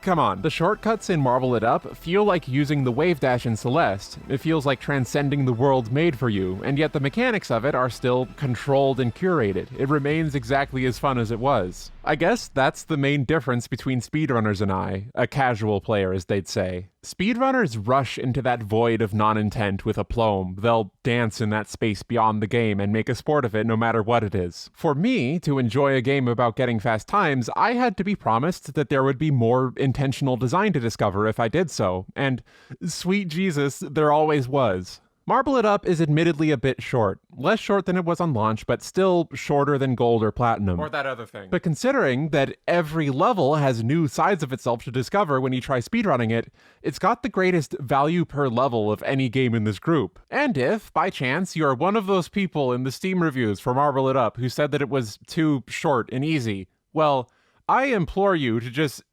Come on. The shortcuts in Marble It Up feel like using the wave dash in Celeste. It feels like transcending the world made for you, and yet the mechanics of it are still controlled and curated. It remains exactly as fun as it was. I guess that's the main difference between speedrunners and I, a casual player as they'd say. Speedrunners rush into that void of non-intent with aplomb. They'll dance in that space beyond the game and make a sport of it no matter what it is. For me, to enjoy a game about getting fast times, I had to be promised that there would be more intentional design to discover if I did so, and sweet Jesus, there always was. Marble It Up is admittedly a bit short. Less short than it was on launch, but still shorter than Gold or Platinum. Or that other thing. But considering that every level has new sides of itself to discover when you try speedrunning it, it's got the greatest value per level of any game in this group. And if, by chance, you're one of those people in the Steam reviews for Marble It Up who said that it was too short and easy, well, I implore you to just,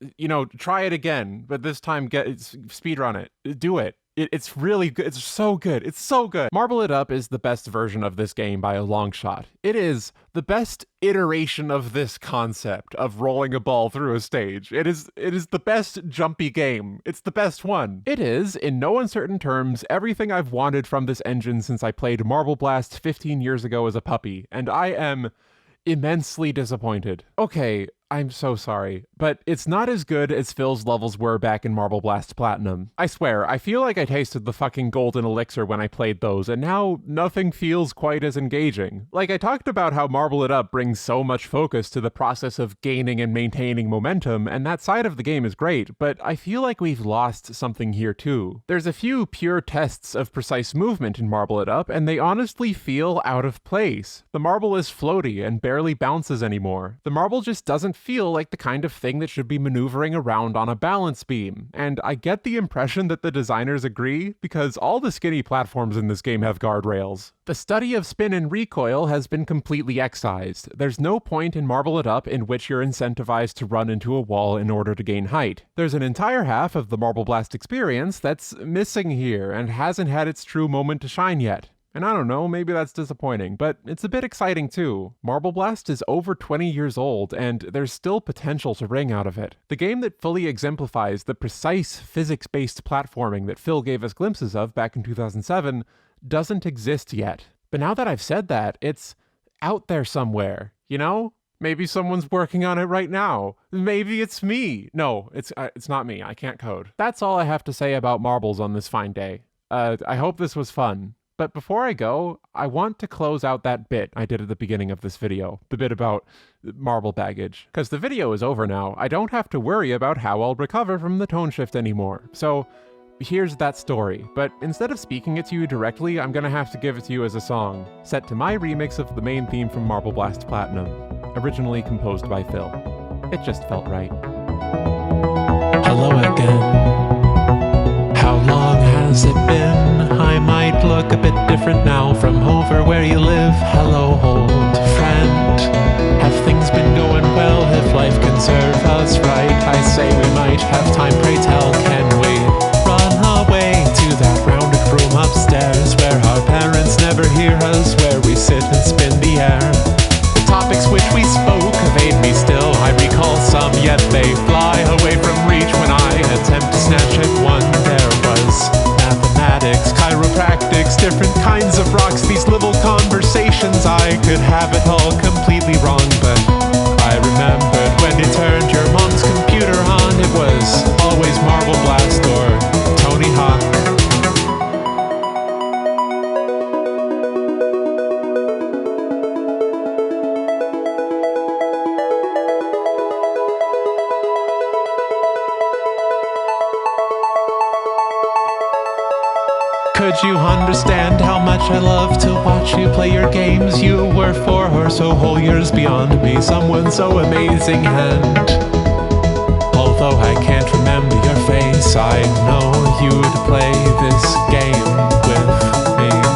try it again, but this time speedrun it. Do it. It's really good. It's so good. It's so good. Marble It Up is the best version of this game by a long shot. It is the best iteration of this concept of rolling a ball through a stage. It is the best jumpy game. It's the best one. It is, in no uncertain terms, everything I've wanted from this engine since I played Marble Blast 15 years ago as a puppy, and I am immensely disappointed. Okay, I'm so sorry, but it's not as good as Phil's levels were back in Marble Blast Platinum. I swear, I feel like I tasted the fucking golden elixir when I played those, and now nothing feels quite as engaging. Like, I talked about how Marble It Up brings so much focus to the process of gaining and maintaining momentum, and that side of the game is great, but I feel like we've lost something here too. There's a few pure tests of precise movement in Marble It Up, and they honestly feel out of place. The marble is floaty and barely bounces anymore. The marble just doesn't feel like the kind of thing that should be maneuvering around on a balance beam, and I get the impression that the designers agree, because all the skinny platforms in this game have guardrails. The study of spin and recoil has been completely excised. There's no point in Marble It Up in which you're incentivized to run into a wall in order to gain height. There's an entire half of the Marble Blast experience that's missing here, and hasn't had its true moment to shine yet. And I don't know, maybe that's disappointing, but it's a bit exciting too. Marble Blast is over 20 years old, and there's still potential to wring out of it. The game that fully exemplifies the precise physics-based platforming that Phil gave us glimpses of back in 2007 doesn't exist yet. But now that I've said that, it's out there somewhere, you know? Maybe someone's working on it right now. Maybe it's me. No, it's not me. I can't code. That's all I have to say about marbles on this fine day. I hope this was fun. But before I go, I want to close out that bit I did at the beginning of this video, the bit about marble baggage. Because the video is over now, I don't have to worry about how I'll recover from the tone shift anymore. So here's that story, but instead of speaking it to you directly, I'm gonna have to give it to you as a song, set to my remix of the main theme from Marble Blast Platinum, originally composed by Phil. It just felt right. Hello again. How long has it been? I might look a bit different now from over where you live. Hello, old friend. Have things been going well? If life can serve us right, I say we might have time. Pray tell, can we run away to that rounded room upstairs where our parents never hear us, where we sit and spin the air? The topics which we spoke evade me still. I recall some, yet they fly away from reach when I attempt to snatch at one. There was mathematics, chiropractics, different kinds of rocks, these little conversations. I could have it all completely wrong, but I remembered when you turned your mom's computer on, it was always Marble Blast or Tony Hawk. Could you understand how much I love to watch you play your games? You were 4 or so whole years beyond me, someone so amazing, and although I can't remember your face, I know you'd play this game with me.